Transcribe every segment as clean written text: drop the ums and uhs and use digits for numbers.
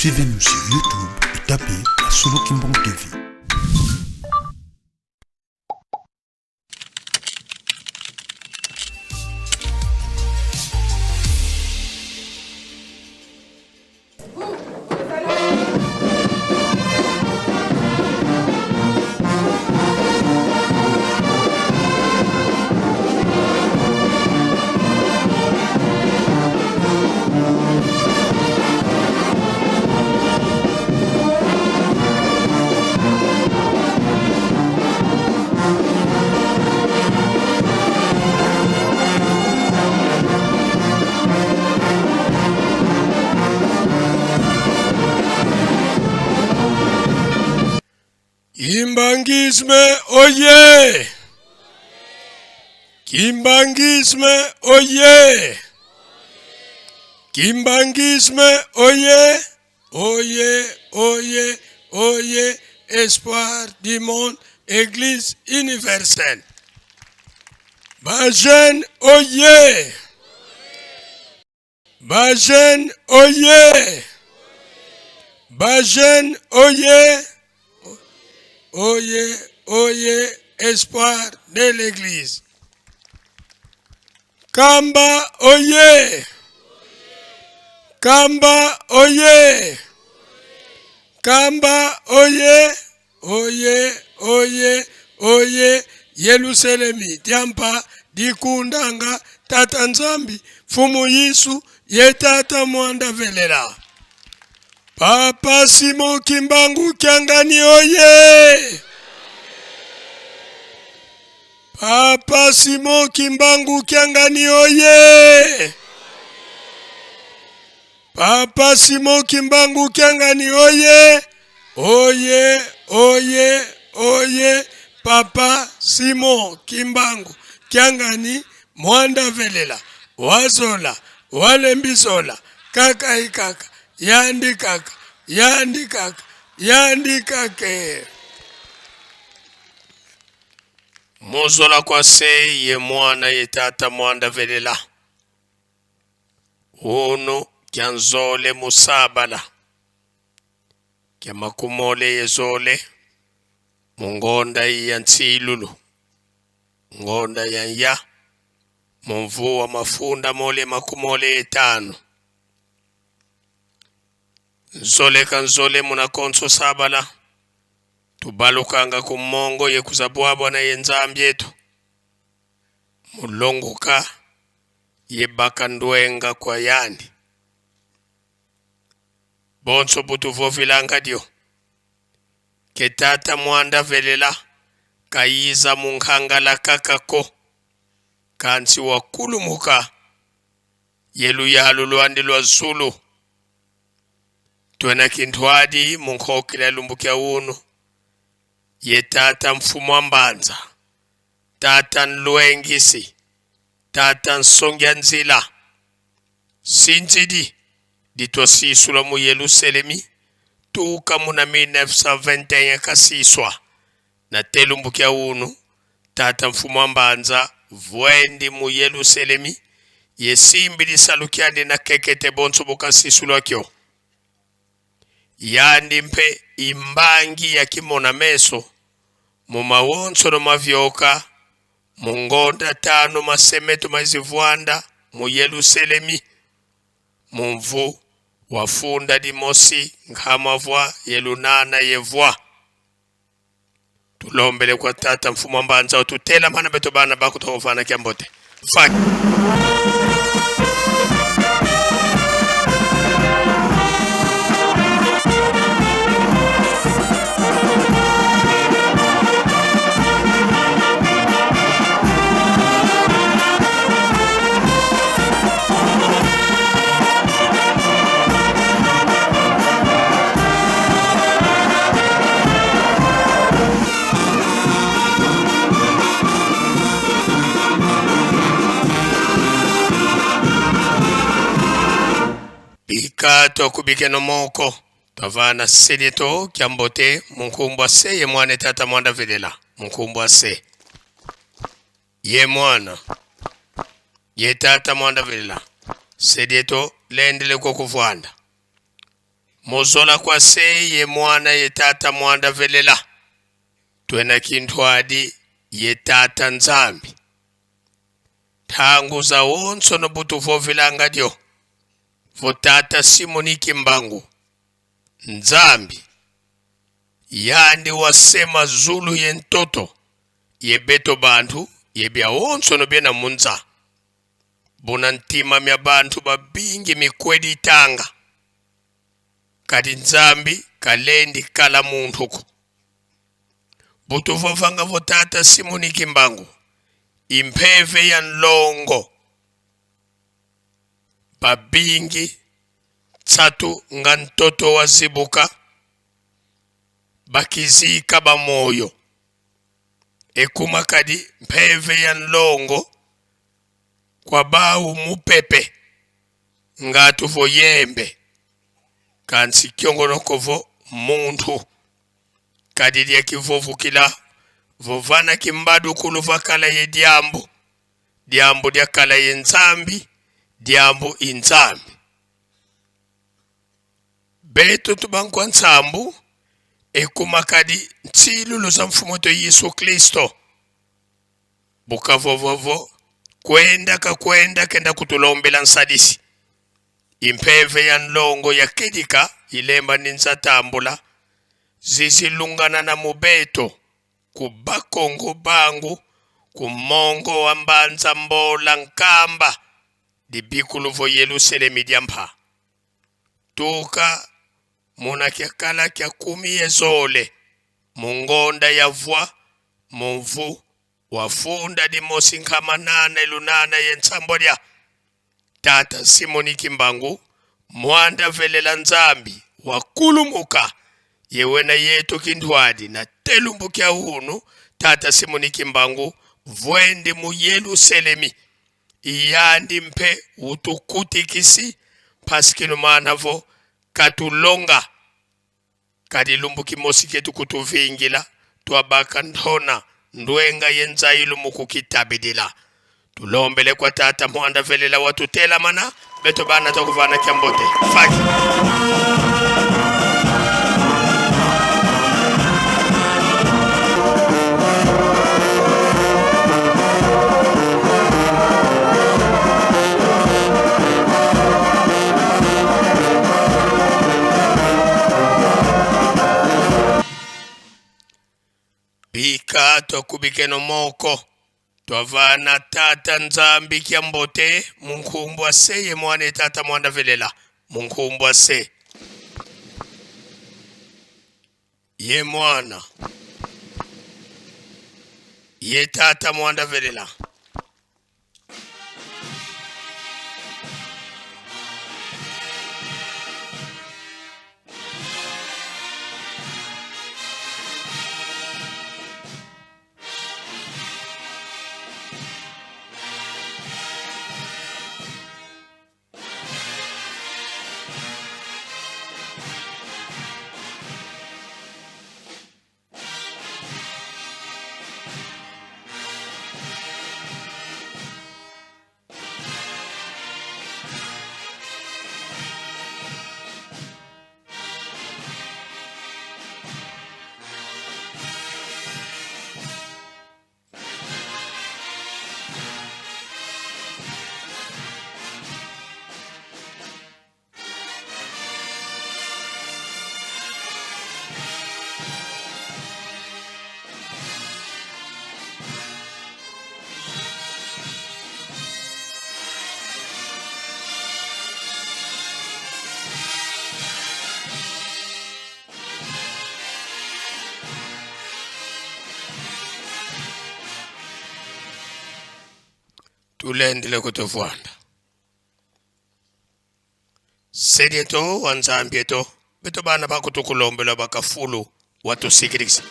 Suivez-nous sur YouTube et tapez la Solo Kimbang TV. Kimbangisme oye! Kimbangisme oye! Kimbangisme oye! Oye, oye, oye, espoir du monde, Église universelle. Bajen oye! Bajen oye! Bajen oye! Oye, oye, espoir de l'Église. Kamba oye! Kamba oye! Kamba oye! Oye, oye, oye, Yerusalemi, Diampa, Dikundanga, Tata Nzambi, Fumu Yesu, Yetata Mwanda Velela. Papa Simon Kimbangu Kyangani oye! Papa Simon Kimbangu Kyangani oye! Papa Simon Kimbangu Kyangani oye! Oye, oye, oye, Papa Simon Kimbangu Kyangani Mwanda Velela. Wazola, walembizola, kaka ikaka. Yandi kaka, yandi kaka, yandi kake. Mozola kwa se ye mwana ye tata Mwanda Velela. Ono kyanzole musabala. Kya makumole ye zole. Mungonda ya nsilulu. Ngonda ya ya. Mumvu wa mafunda mole makumole etano. Nzole kanzole munakonso sabala. Tubalukanga kumongo ye kuzabwabwa na ye Nzambi yetu. Mulonguka ye bakandwenga kwa yani. Bonso butuvovilanga dio. Ketata Mwanda Velela kayiza munkangala kakako. Kansi wakulumuka yelu yalu luandi lwa Zulu. Tuena kintwadi munkokila lumbukya unu. Ye tata Mfumu Mbanza. Tata Nluengisi. Tata Nsongya Nzila. Sinzidi. Ditwa sisula mu Yerusalemi. Tuka muna 1921 kasiswa. Na telumbukya unu. Tata Mfumu Mbanza. Vwendi mu Yerusalemi. Ye simbi lisalukyandi na kekete bonso bukasisula kyo. Yandi mpe imbangi ya kimona meso. Mumawonso no mavyoka. Mungonda tano masemeto mazivwanda. Mu Yerusalemi. Mumvu wafunda dimosi nkamavwa yelunana yevwa. Tulombele kwa tata Mfumu Mbanza ututela mana beto bana baku tofana kiambote. Faki. Kato kubike no moko. Tavana sedeto kiambote munkumbwa se ye mwana tata Mwanda Velela. Munkumbwa se. Ye mwana. Ye tata Mwanda Velela. Sedeto lendele kwa kuvwanda. mozola kwa se ye mwana ye tata mwanda velela twena kintwadi ye tata nzambi tangu za wonso no butu vovilanga dio votata Simoni Kimbangu nzambi yandi wasema zulu ye ntoto ye beto bantu ye bia wonso no bena munza bona ntima mya bantu babingi mikwedi tanga kadi nzambi kalendi kala muntu butu vovanga votata Simoni Kimbangu impeve ya nlongo babingi tsatu nga ntoto wa zibuka bakizika bamoyo ekuma kadi mpeve ya nlongo kwa bawu mupepe nga tuvo yembe kansi kyongonokovo muntu kadi lya kivovu kila vovana kimbadu kuluva kala ye diambu diambu dia kala ye nzambi diambu inzambi beto tubankwa nsambu ekuma kadi ntsilulo za mfumoto Yesu Kristo bukavovovo kwenda kenda kutulombela nsadisi impeve ya nlongo ya kedika ilemba ninzatambula zizilungana na mubeto kubakongo bangu kumongo wa mbanza mbola nkamba dibikuluvo Yerusalemi diampa tuka muna kiakala kia 10 yezole mungonda ya vwa mumvu wafunda di mosinkama 8 lunana yentsambolia tata Simoni Kimbangu mwanda velela nzambi wakulumuka yewena yetu kindwadi na telumbukia hunu tata Simoni Kimbangu vwendi mu Yerusalemi iyandi mpe utukutikisi paskinu manavo katulonga kadilumbuki mosiketu kutuvingila twabaka ntona ndwenga yenzailu mukukitabidila tulombele kwa tata mwanda velela watutela mana beto bana takuvana kiambote faki bika tokubikeno moko twavana tata nzambi kiambote munkumbwa se ye mwane tata mwanda velela munkumbwa se ye mwana ye tata mwanda velela tulendele kutuvwanda sedieto wanzambieto beto bana bakutukulombela bakafulu watusikirisa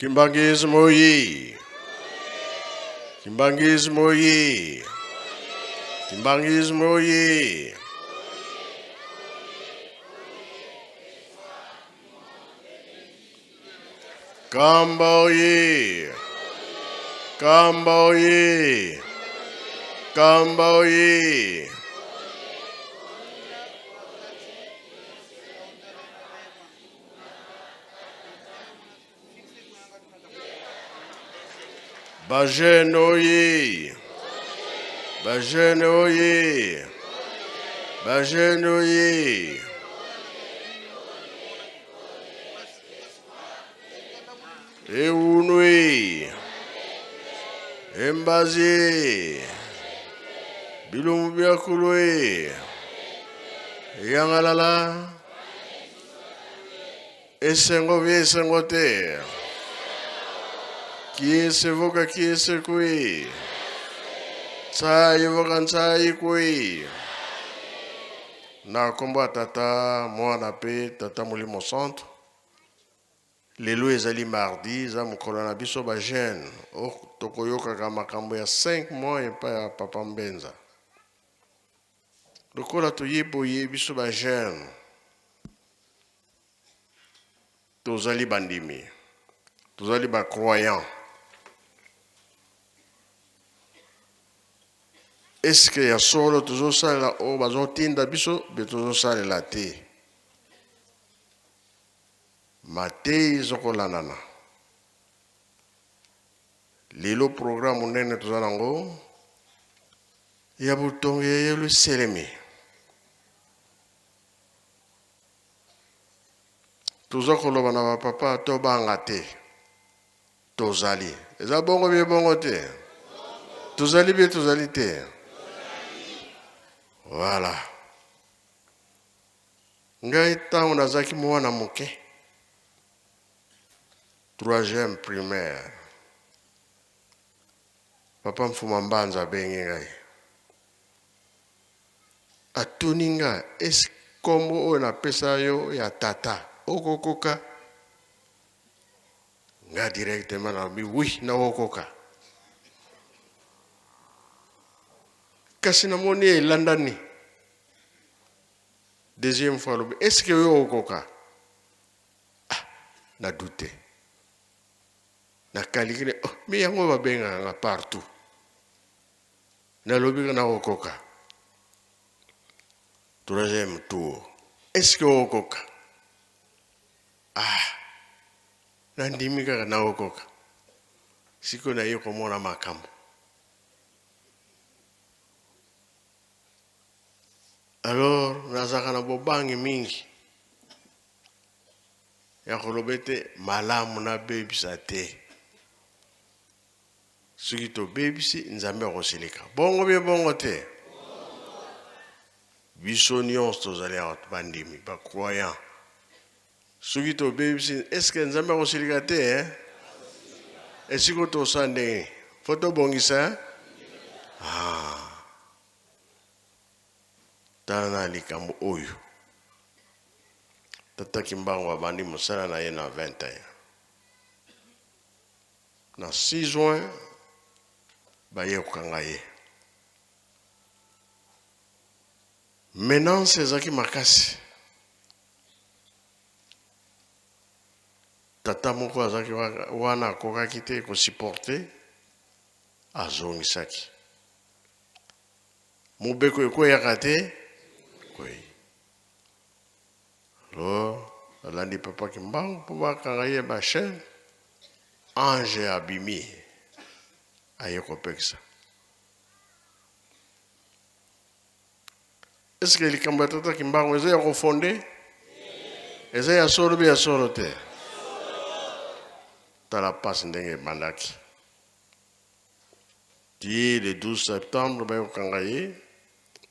Kimbangismo oye! Kimbangismo oye! Kimbangismo oye! Kamba oye! Kamba oye! Kamba oye! Bajene oye! Bajene oye! Bajene oye! Eunui! Embazi! Bilum biakului! Yangalala! Esengo viesengote! Qui se voka qui se kui? Tsai voka tsai kui. Na komba tata mwana pe tata molimo centre. Lelo ezali mardi za mokolo na biso ba jeune. Tokoyoka ka makambo ya 5 mois epa ya papa Mbenza. Lokola toyeboye biso ba jeune. Tozali bandimi. Tozali ba croyant. Est-ce que ya solo tozosala o bazotinda biso be tozosalela te? Matei zokolanana. Lelo programme nene tozalango ya butonge ya le selemi. Tozakoloba na papa to banga te. Tozali. Eza bongo be bongo te. Tozali be tozali te. Voilà. Ngai tango nazaki mwana moke. 3e primaire. Papa Mfuma Mbanza bengi ngai. Atuni nga kombo oyo napesa yo ya tata. Okokoka. Nga directement na bi oui na okoka. Kasi namoni elandani. Deuxième fois, est-ce que yo okoka? Ah, na douté. Na kalikine, oh, mais yango ba benga nga partout. Na lobi na okoka. Troisième tour. Est-ce que okoka? Ah, na ndimika na okoka. Siko na yoko mona makambo. Alors, nazaka na bobangi mingi. Ya kolobete malamu na bebisa te. Soki to bebisi nzambe akosilika. Bongo bie bongo te. Biso nyonso tozali awa bandimi ba croyant. Soki to bebisi est-ce que nzambe akosilika te? Esiko to sande. Foto bongisa? Ah. Tana likambo oyo. Tata Kimbangu abandi musala na ye na 21. Na 6 juin, baye kokanga ye. Maintenant, sezaki makasi. Tata moko azaki wana akokaki te kosupporte, azongisaki. Mobeko ekoyaka te, koyi. Alors, alandi papa Kimbangu po bakanga ye ba chaîne, ange abimi aye kopekisa. Est-ce que likambo ya tata Kimbangu eza ya kofonde? Eza ya solo be ya solo te? Tala passe ndenge bandaki. Ti le 12 septembre baye kokanga ye,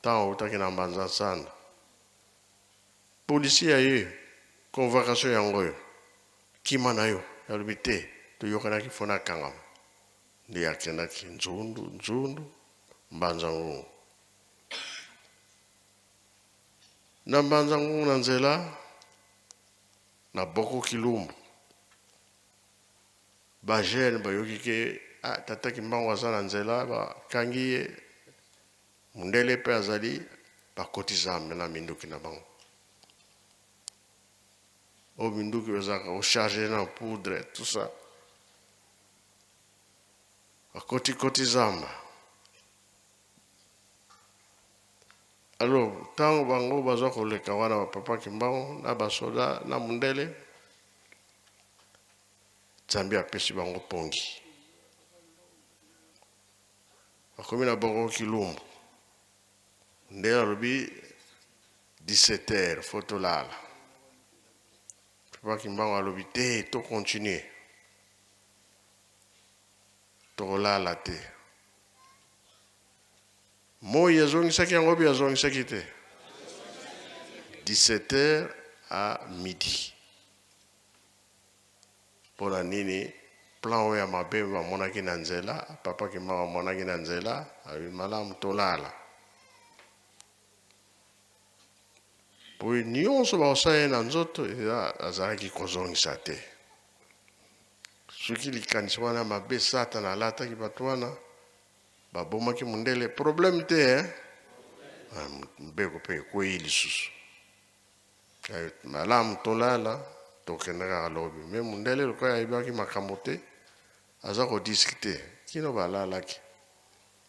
tant otaki na Mbanza sana. Policier aye convocation yango yo. Kima na yo, yalobi te, toyokanaki fona kangama. Ndi akendaki nzundu, Mbanza ngungu. Na Mbanza ngungu na nzela, na boko kilumbu. bajene bayoki ke tata kimbangu aza na nzela bakangi ye mundele mpe azali bakoti zambe na minduki na bango oyo minduki bazalaka ocharge na poudre tout ça bakoti zamba. Alors ntango bango bazwa koleka wana bapapa kimbangu na basoda na mundele Nzambe apesi bango pongi bakomi na bango kilumbu nde alobi 17h fo tolala papa kimbangu alobi te to continue tokolala te moi azongisaki yango bi azongisaki te 17h à midi mpona nini plan oyo ya mabe bamonaki na nzela papa kimbangu amonaki na nzela abi malamu tolala po nyonso baosala ye na nzoto azalaki kozongisa te soki likanisi wana mabe satana alataki bato wana babomaki mundele problème te mbeko mpe ekwei lisusu malamu tolala tokende kaka lobi me mundele lokola ayebaki makambo te aza kodiskute kino balalaki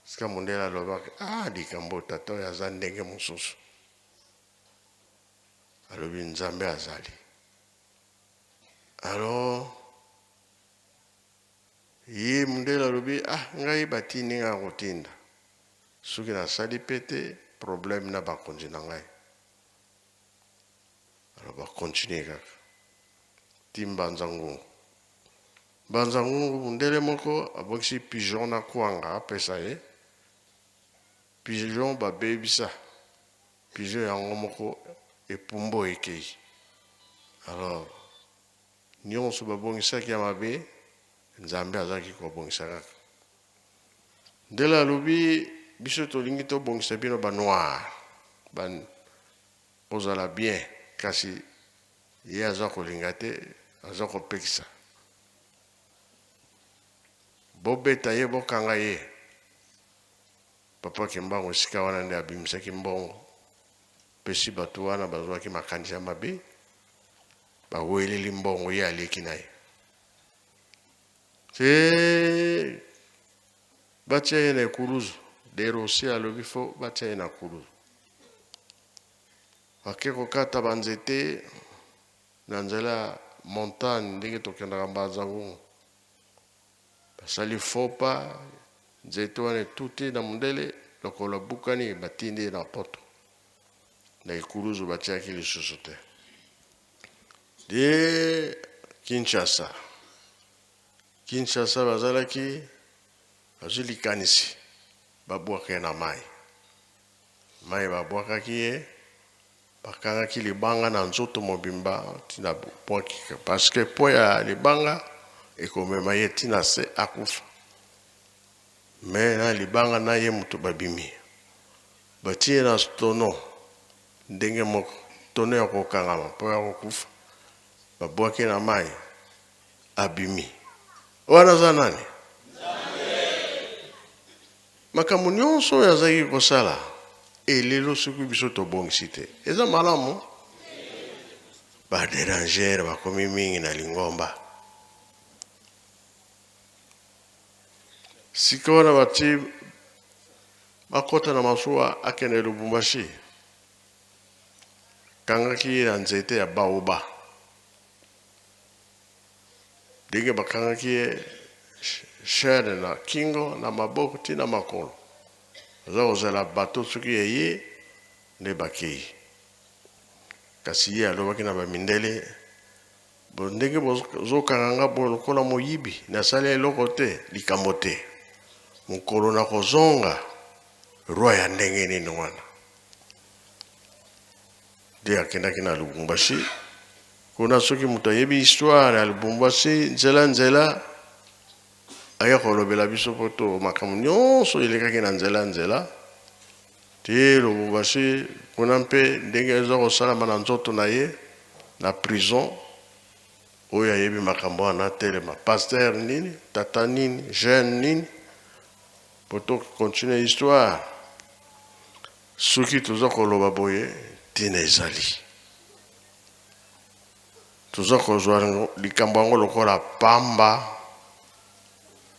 sika mundele alobaki likambo tata oyo aza ndenge mosusu alobi Nzambe azali alors ye mundele alobi ngai batindi nga kotinda soki nasali pete problème na bakonzi na ngai alors bakontinue kaka ti mbanza ngungu mundele moko abokisi pigeon na kwanga apesa ye pigeon babebisa pigeon yango moko epumbo ekei alors nyonso babongisaki ya mabe Nzambe azalaki kobongisa kaka ndele alobi biso tolingi tobongisa bino banoir ozala bien kasi ye aza kolinga te aza kopekisa bobeta ye bokanga ye papa kimbangu esika wana nde abimisaki mbongo pesi bato wana bazwaki makanisi ya mabe baweleli mbongo ye aleki na ye te batia ye na ekuluzu derosi alobi fo batia ye na kuluzu bake kokata banzete na nzela montagne ndenge tokendaka mbanza ngungu basali fopa nzete wana etuti na mundele lokolo bukani batindi na poto na ekuluzu batiaki lisusu te de Kinshasa bazalaki bazwi likanisi babwaka ye na mai babwakaki ye bakangaki libanga na nzoto mobimba tina bwakika parce que po ya libanga ekomema ye tina se akufa me na libanga na ye mutu babimi batie na tono ndenge moko tono ya kokangama po ya kokufa babwaki na mai abimi wana za nani makambo nyonso oyo azalaki kosala elelo soki biso tobongisi te eza malamu baderangere bakomi mingi na lingomba sika wana bati bakota na masuwa akende Lubumbashi kangaki ye na nzete ya baoba ndenge bakangaki ye chaine na kingo na maboko tina makolo aza kozala bato soki eye nde bakei kasi ye alobaki na bamindele ndenge bozokanga nga bo lokola moyibi nasali eloko te likambo te mokolo na kozonga roi ya ndenge nini wana nde akendaki na Lubumbashi kuna soki moto ayebi histoire ya Lubumbashi nzela aya kolobela biso poto makambo nyonso elekaki na nzela te Lubumbashi kuna mpe ndenge eza kosalama na nzoto na ye na prison oyo ayebi makambo wana atelema pasteur nini tata nini jeune nini poto continue histoire soki toza koloba boye tina ezali toza kozwa likambo yango lokola pamba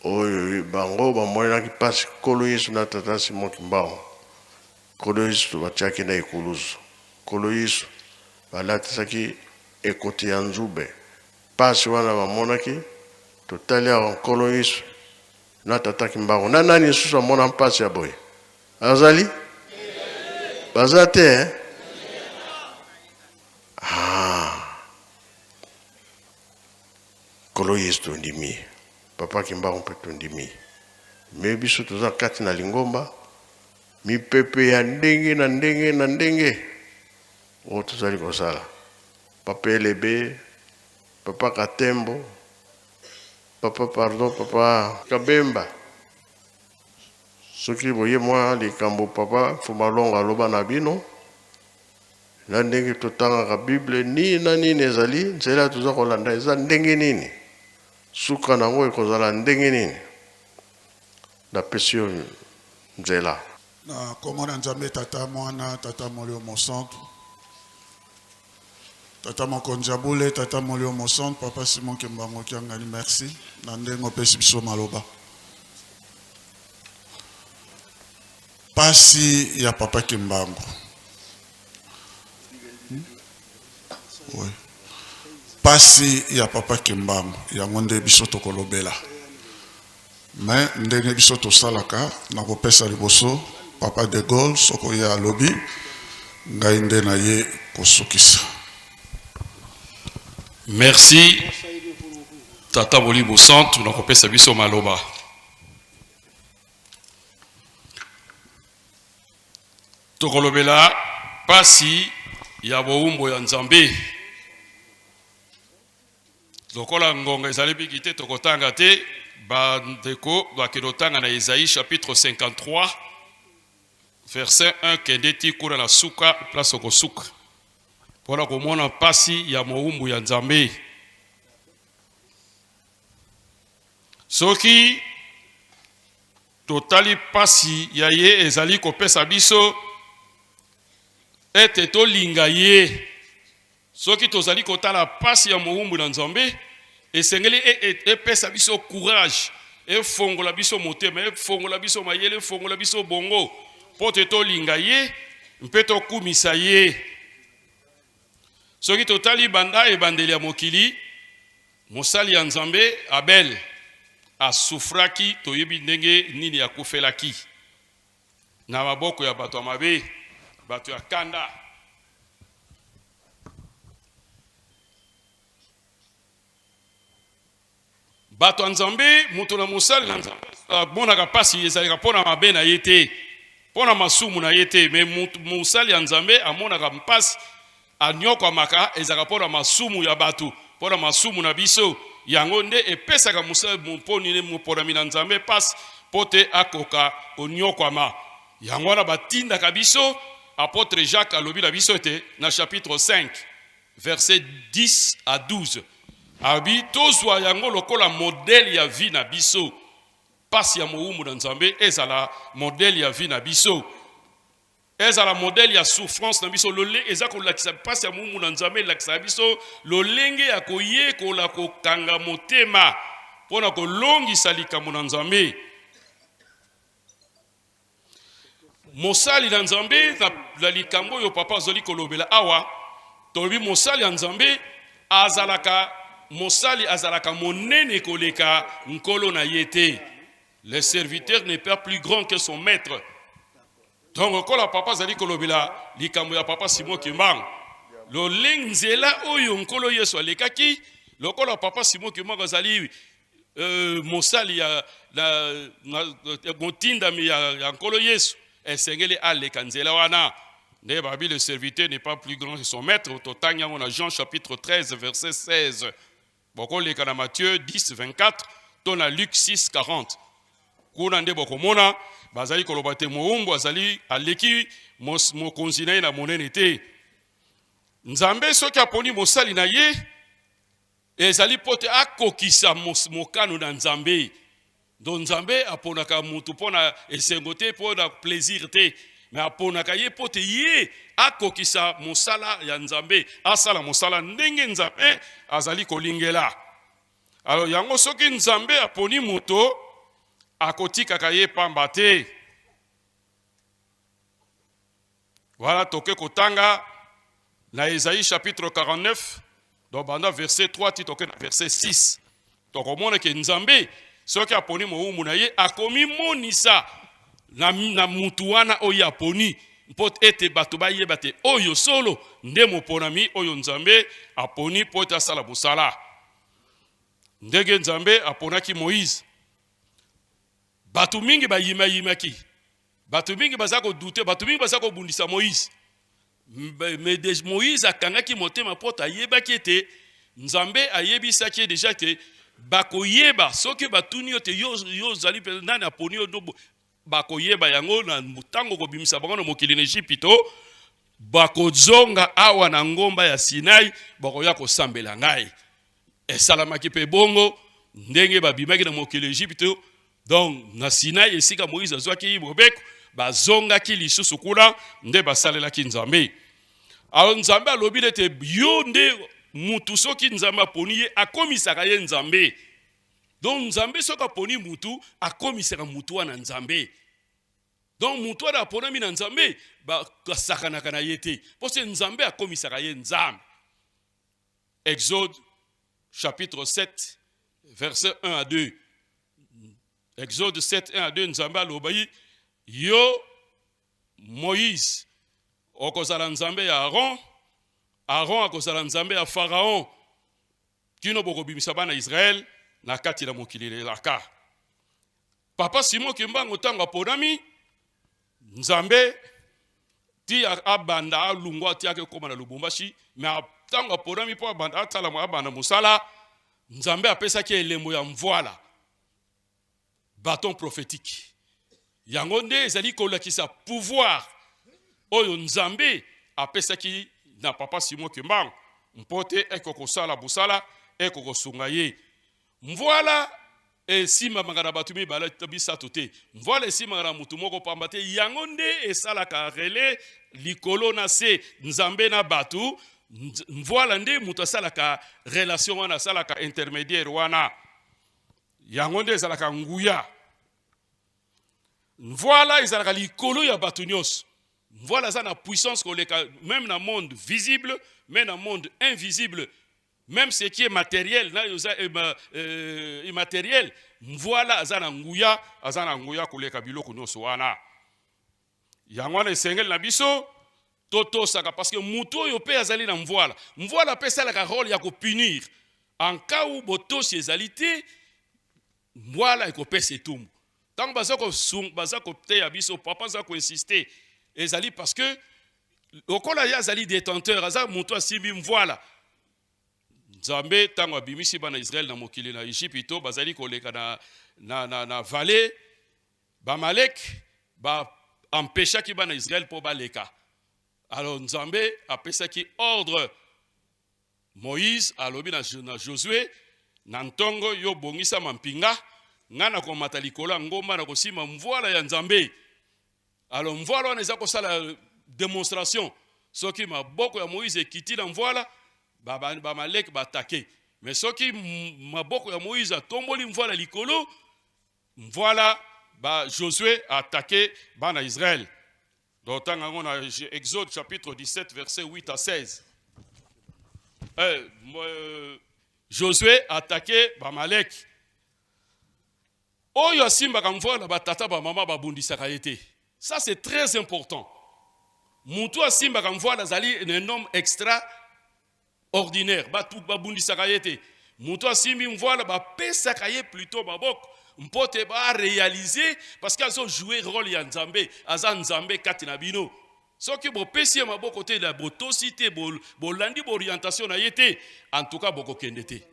oyo bango bamonelaki mpasi kolo yesu na tata Simon Kimbangu kolo yesu batiaki na ekuluzu kolo yesu balatisaki ekoti ya nzube mpasi wana bamonaki totali awa nkolo yesu na tata Kimbangu na nani lisusu amona mpasi ya boye azali baza te kolo yesu tondimi papa Kimbangu mpe tondimi me biso toza kati na lingomba mipepe ya ndenge na ndenge na ndenge oyo tozali kosala papa Elebe papa Katembo papa Kabemba soki boye mwa likambo papa Fumalongo aloba na bino na ndenge totangaka Bible nini na nini ezali nzela toza kolanda eza ndenge nini suka nango ekozala ndenge nini napesi yo nzela na kombo na Nzambe tata mwana tata molio mosantu tata mokonzi ya bule tata molio mosantu papa Simon Kimbangu kiangani merci na ndenge opesi biso maloba pasi ya papa Kimbangu oui. Pasi ya papa Kimbangu yango nde biso tokolobela mais ndenge biso tosalaka na kopesa liboso papa de Gaulle soko ya lobi ngai nde na ye kosukisa. Merci tata Molibo Centre na kopesa biso maloba. Tokolobela pasi ya boumbo ya Nzambe. Lokola ngonga ezali bikite tokotanga te bandeko bakelotanga na Isaïe chapitre 53 verset 1 kendeti kuna na suka place kosuka. Pona komona pasi ya moumbu ya Nzambe. Soki totali pasi ya ye ezali kopesa biso ete tolinga ye. Soki tozali kotala pasi ya moumbu na Nzambe esengeli epesa biso courage efongola biso motema efongola biso mayele efongola biso bongo pote tolinga ye mpe tokumisa ye. Soki totali banda ebandeli ya mokili mosali ya Nzambe Abel asufraki toyebi ndenge nini akufelaki na maboko ya bato ya mabe bato ya kanda. Bato Nzambe mutu na mosali na Nzambe monaka pasi ezalika pona mabe na ye te pona masumu na ye te me mosali ya Nzambe amonaka mpasi anyoko maka ezalika pona masumu ya bato pona masumu na biso yango nde epesaka mosali mponi ne mopona mina Nzambe pasi pote akoka onyokwama yango wana batindaka biso apôtre Jacques alobi na biso te na chapitre 5 verset 10 à 12 abi tozwa yango lokola modèle ya vie na biso pasi ya moumbu na Nzambe ezala modèle ya vie na biso ezala modèle ya souffrance na biso lole eza kolakisa pasi ya moumbu na Nzambe lakisa biso lolenge ya koyekola kokanga motema pona kolongisa likambo na Nzambe. Mosali na Nzambe na likambo yo papa zoli kolobela awa tolobi mosali ya Nzambe azalaka mosali azalaka monene koleka nkolo na yete. Le serviteur n'est pas plus grand que son maître. Donc kola papa zali kolobela likambo ya papa Simon Kimbangu lo lengzela oyo nkolo Yesu alekaki lokola papa Simon Kimbangu zali mosali ya motindami ya nkolo Yesu esengeli aleka nzela wana ne babi le serviteur n'est pas plus grand que son maître. Totanya on a Jean chapitre 13 verset 16 boko leka na Matthieu 10 24 ton na Luc 6 40 kuna nde boko mona bazali koloba te moumbu azali aleki mokonzi na ye na monene te. Nzambe soki aponi mosali na ye ezali pote akokisa mokano na nzambe. Donc nzambe aponaka mutu pona esengo te pona plaisir te, mais aponaka ye pote ye akokisa mosala ya nzambe, asala mosala ndenge nzambe azali kolingela. Alors yango soki nzambe aponi moto akotikaka ye pamba te. Voilà, toke kotanga na Esaïe chapitre 49, donc banda verset 3 ti toke na verset 6. Tokomona ke nzambe soki aponi moumu na ye akomi monisa na mutu wana oyo aponi mpote ete bato bayeba te oyo solo nde moponami oyo nzambe aponi po ete asala mosala. Ndenge nzambe aponaki Moïse, bato mingi bayima-yimaki, bato mingi baza kodute, bato mingi baza kobundisa Moïse. Mais Moïse akangaki motema poto ayebaki ete nzambe ayebisaki deja te bakoyeba soki batuni yo te yo zali nani aponi yo ndo bakoyeba yango na mutango kobimisa bango na mokili na Egypte bakozonga awa na ngomba ya Sinai bakoya kosambela ngai. Esalamaki pe bongo ndenge babimaki na mokili Egypte. Donc na Sinai esika Moïse azwaki Mobeko bazongaki lisusu kuna nde basalelaki nzambe. Alors nzambe alobi ete yo nde mutu soki nzambe aponi ye akomisaka ye nzambe. Donc nzambe soki aponi mutu akomisaka mutu wana nzambe. Donc mutu wana aponami na nzambe basakanaka na ye te, pose nzambe akomisaka ye nzambe. Exode chapitre 7 verset 1 à 2. Exode 7 1 à 2, nzambe alobi yo Moïse okozala nzambe ya Aaron, Aaron akozala nzambe ya Pharaon, kino bokobimisa bana Israël na kati na mokili lelaka. Papa Simon Kimbango tango aponami nzambe ti abanda alungwa ti ake koma na Lubumbashi, mais tango aponami po abanda atala mo abanda musala, nzambe apesaki elembo ya mvoala, bâton prophétique. Yango nde ezali kolakisa pouvoir oyo nzambe apesaki na papa Simon Kimbango mpote ekokosala busala ekokosunga ye. Mvoala esima mangana batu mibala bisato te, mvoala esima na mutu moko pamba te. Yango nde esalaka rele likolo na se nzambe na batu. Mvoala nde mutu asalaka relation wana, asalaka intermédiaire wana. Yango nde ezalaka nguya. Voilà, ils ont likolo ya batu nyos. Voilà, ça na puissance même dans le monde visible, même dans le monde invisible, même ce qui est matériel, immatériel. Voilà, azana nguya koleka biloko nyos wana. Yangwana esengel na biso toto saka parce que muto yo pe azali na mvoala. Mvoala pe sala ka rôle ya ko punir. En cas où boto ezalité, mvoala ko pese tumu. Tant que bazako te abiso papa zako insister ezali parce que okola ya zali détenteur aza muto asimbi mvoala. Nzambe tango abimisi bana Israël na mokili na Egypte bazali koleka na vallée Bamalek ba empêcha ki bana Israël po baleka. Alors Nzambe apesaki ordre Moïse alobi na Josué na ntongo yo bongisa mampinga ngana ko matalikola ngomba na kosima mvoala ya nzambe. Alors mvoala wana eza kosala démonstration soki maboko ya Moïse ekiti na mvoala Bamalek batake, mais soki maboko ya Moïse atomboli mvoala likolo, mvoala Josué a attaqué bana Israël. Donc on a Exode chapitre 17 verset 8 à 16. Josué a attaqué Bamalek. Oyo simbaka mvoala batata ba mama babundisaka yete. Ça c'est très important. Mutu simbaka mvoala zali un homme extraordinaire. Batu babundisaka yete. Mutu simbi mvoala ba pesaka ye plutôt babok. Mpote ba réaliser parce qu'ils ont joué rôle ya nzambe, aza nzambe kati na bino. Soki bo pesi maboko te la botosité bolandi bo orientation na yete, en tout cas boko kendete.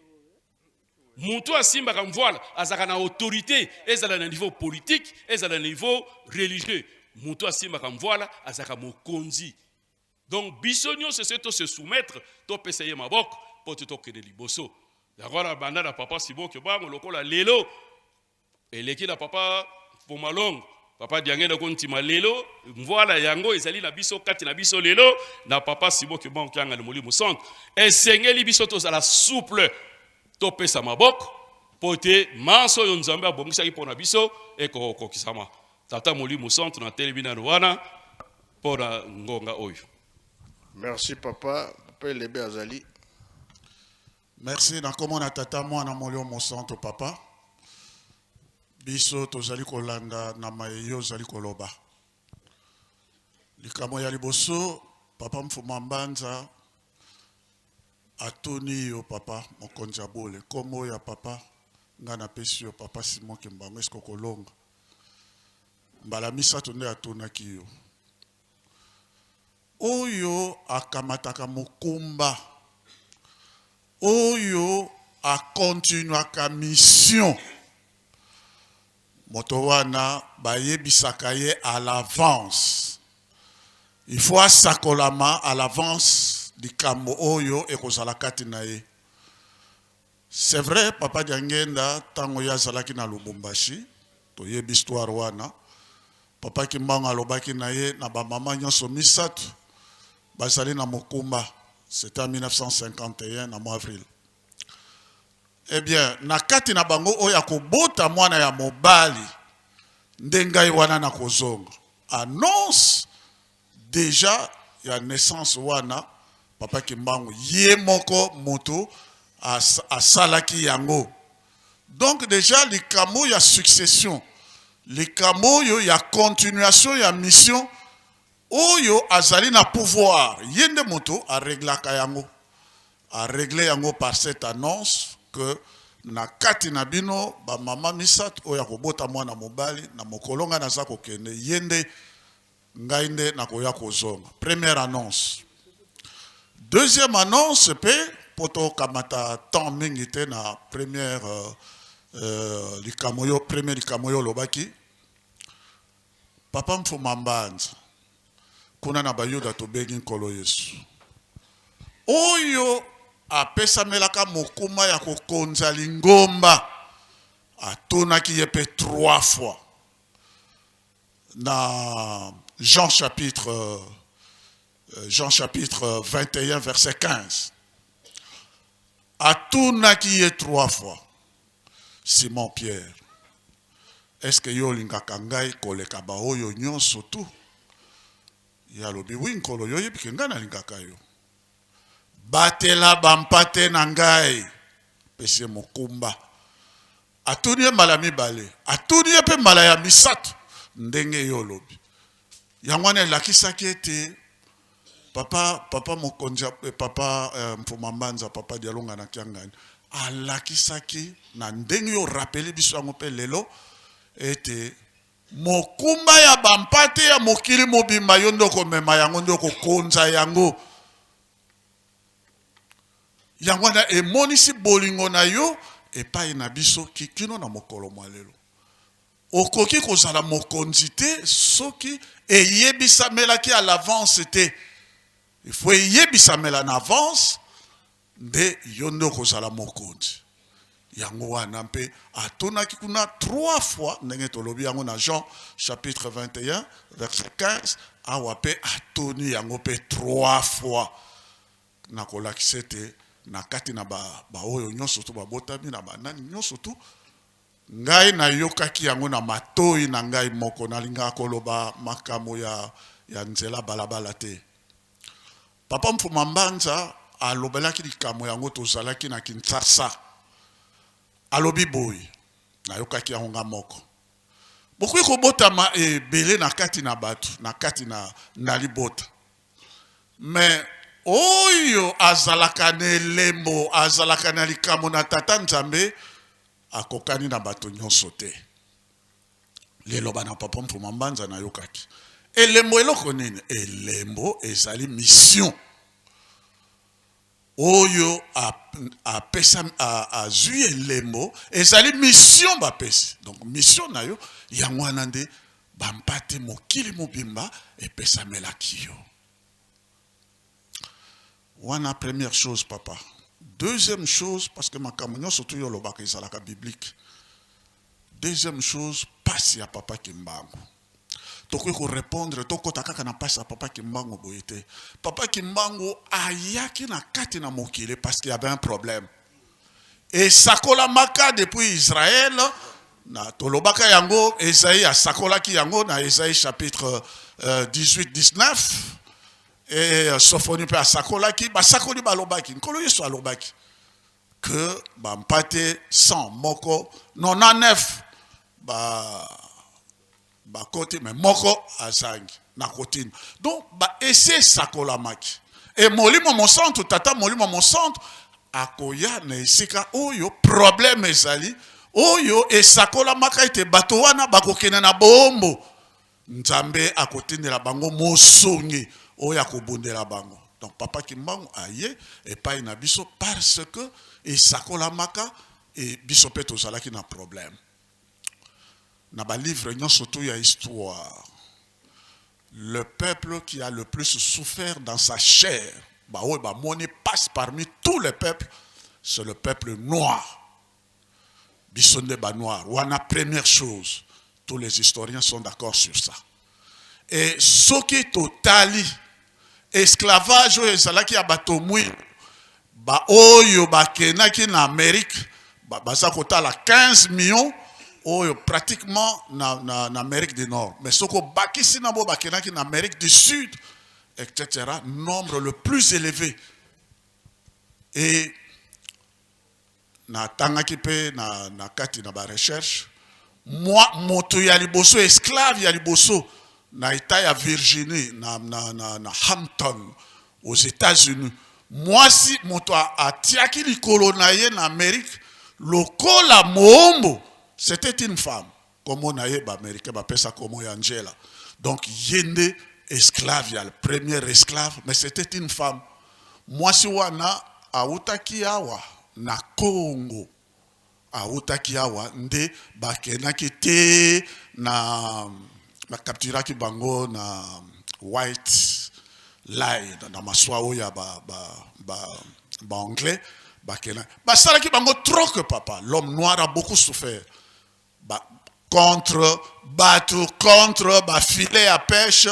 Mutu asimbaka mvoala azaka na autorité, ezala na niveau politique, ezala na niveau religieux. Mutu asimbaka mvoala azaka mokonzi. Donc bisonyo c'est to se soumettre to pesa ye maboko poto to kende liboso. yango na banda na papa Siboki bango lokola lelo eleki na papa Pomalongo papa Diangena kontima lelo voilà yango ezali na biso kati na biso lelo na papa Siboki bango kyanga le Molimo Centre esengeli biso tozala souple topesa maboko pote manso yo Nzambe abongisaki pona biso ekokokisama tata Molimo Centre na telebina wana pona ngonga oyo. Merci papa. Papa Elebe Azali. Merci na komona tata mwana Molimo Centre papa. Biso tozali kolanda na mayeyo zali koloba. Likamo ya liboso papa Mfuma Mbanza atoni yo papa mokonzi abole komo ya papa ngana pesi yo papa Simon Kimbango esko kolonga. Mbala misato nde atonaki yo. Oyo akamataka mokumba. Oyo a continuaka mission. Moto wana bayebisaka ye à l'avance. Il faut asakolama à l'avance likambo oyo ekozala kati na ye. C'est vrai papa Diangenda tango ya zalaki na Lubumbashi to yebi histoire wana. Papa Kimbango alobaki na ye na ba mama nyonso misatu bazali na mokumba. C'était en 1951 na mois avril. Eh bien, na kati na bango oya kobota mwana ya mobali ndengai wana na kozonga. Annonce déjà ya naissance wana papa Kimbango ye moko moto asalaki yango. Donc déjà likamo ya succession, likamo yo ya continuation ya mission oyo azali na pouvoir yende moto a réglaka yango. A réglé yango par cette annonce que na kati na bino ba mama misat oya kobota mwana mobali na mokolonga na zako kende yende ngainde na koya kozonga. Première annonce. Deuxième annonce pe poto kamata temps mingi te na première likamoyo premier likamoyo lobaki papa Mfuma Mbanza kuna na bayoda to bengi nkolo Yesu oyo apesa melaka mokuma ya kokonza lingomba atonaki ye pe 3 fois na Jean chapitre 21 verset 15 atonaki ye 3 fois. Simon Pierre, est-ce que yo lingaka ngai koleka ba oyo nyonso tu? Ya lobi winkolo yo yebike ngai na lingaka yo. Batela bampate na ngai pese mokumba. Atuni mala mibale, atuni pe mala ya misatu ndenge yo lobi. Yangwane lakisaki ete papa mokonja papa Mfuma Mbanza papa Dialonga na kiangani alakisaki na ndenge yo rappele biso yango pe lelo ete mokumba ya bampate ya mokili mobimba yo ndoko mema yango ndoko konza yango yangwana emonisi bolingo na yo epai na biso kikino na mokolo mwalelo okoki kozala mokonzi te soki eyebisamelaki à l'avance te. Il faut yebisamela na avance nde yondo kozala mokonzi. Yango wana mpe atonaki kuna 3 fois ndenge tolobi yango na Jean chapitre 21 verset 15 awa pe atoni yango pe 3 fois na kolakisa te na kati na ba oyo nyonso to babotami na banani nyonso tu ngai na yokaki yango na matoi na ngai moko nalinga koloba makamo ya nzela balabala te. Papa Mfuma Mbanza alobelaki likamo yango tozalaki na Kinshasa. Alobi boy na yokaki yango nga moko. Bokoki kobotama ebele na kati na batu, na kati na libota. Mais oyo azalaka na elembo, azalaka na likamo na tata Nzambe akokani na bato nyonso te. Lelo bana papa Mfuma Mbanza na yokaki. Elembo eloko nini? Elembo ezali mission. Oyo a pesa a zui elembo ezali mission ba pesi. Donc mission na yo yangwana nde bampate mokili mobimba e pesa melaki yo. Wana première chose papa Deuxième chose, parce que ma caméra surtout yo lobaka izalaka biblique. Deuxième chose, passe à papa Kimbangu. Toko ko répondre toko takaka na passe à papa Kimbangu boyete. Papa Kimbangu ayaki na kati na mokile parce qu'il y avait un problème. Et sakola maka depuis Israël na tolobaka yango Esaïe a sakola ki yango na Esaïe chapitre 18-19 et Sophonie pe a sakola ki ba sakoli ba lobaki nkolo yeso alobaki que ba mpate 100 moko 99 ba côté mais moko azangi na kotine donc ba essayer sakola maki et molimo mon centre tata molimo mon centre akoya na esika oyo problème ezali oyo esakola maka ete bato wana bakokena na bombo nzambe akotindela bango mosongi oyo akobundela bango donc papa Kimbangu aye epai na biso parce que esakola maka et biso pe tozalaki na problème na ba livre nyonso to ya histoire le peuple qui a le plus souffert dans sa chair moni passe parmi tous les peuples, c'est le peuple noir. Bisonde ba noir. Wana première chose, tous les historiens sont d'accord sur ça. Et ce qui totali esclavage ezalaki ya bato mwi ba oyo ba kenaki na Amérique baza kotala 15 millions oyo pratiquement na Amérique du Nord. Mais soko bakisi na bo ba kenaki na Amérique du Sud etc. Nombre le plus élevé. Et na tangaki pe na kati na ba recherche moi moto ya liboso esclave ya liboso na état ya Virginie na Hampton aux États-Unis moi si moto atiaki likolo na ye na Amérique lokola mombo c'était une femme comme on a ye ba américain ba pesa comme Angela donc yende esclave, il y a le premier esclave, mais c'était une femme. Moi, si wana autakiawa na Congo, autakiawa nde bakenaki te na capturaki bango na white line na maswa ya ba anglais bakena. Basalaki bango trop que papa. L'homme noir a beaucoup souffert. Contre bateau, contre filet à pêche,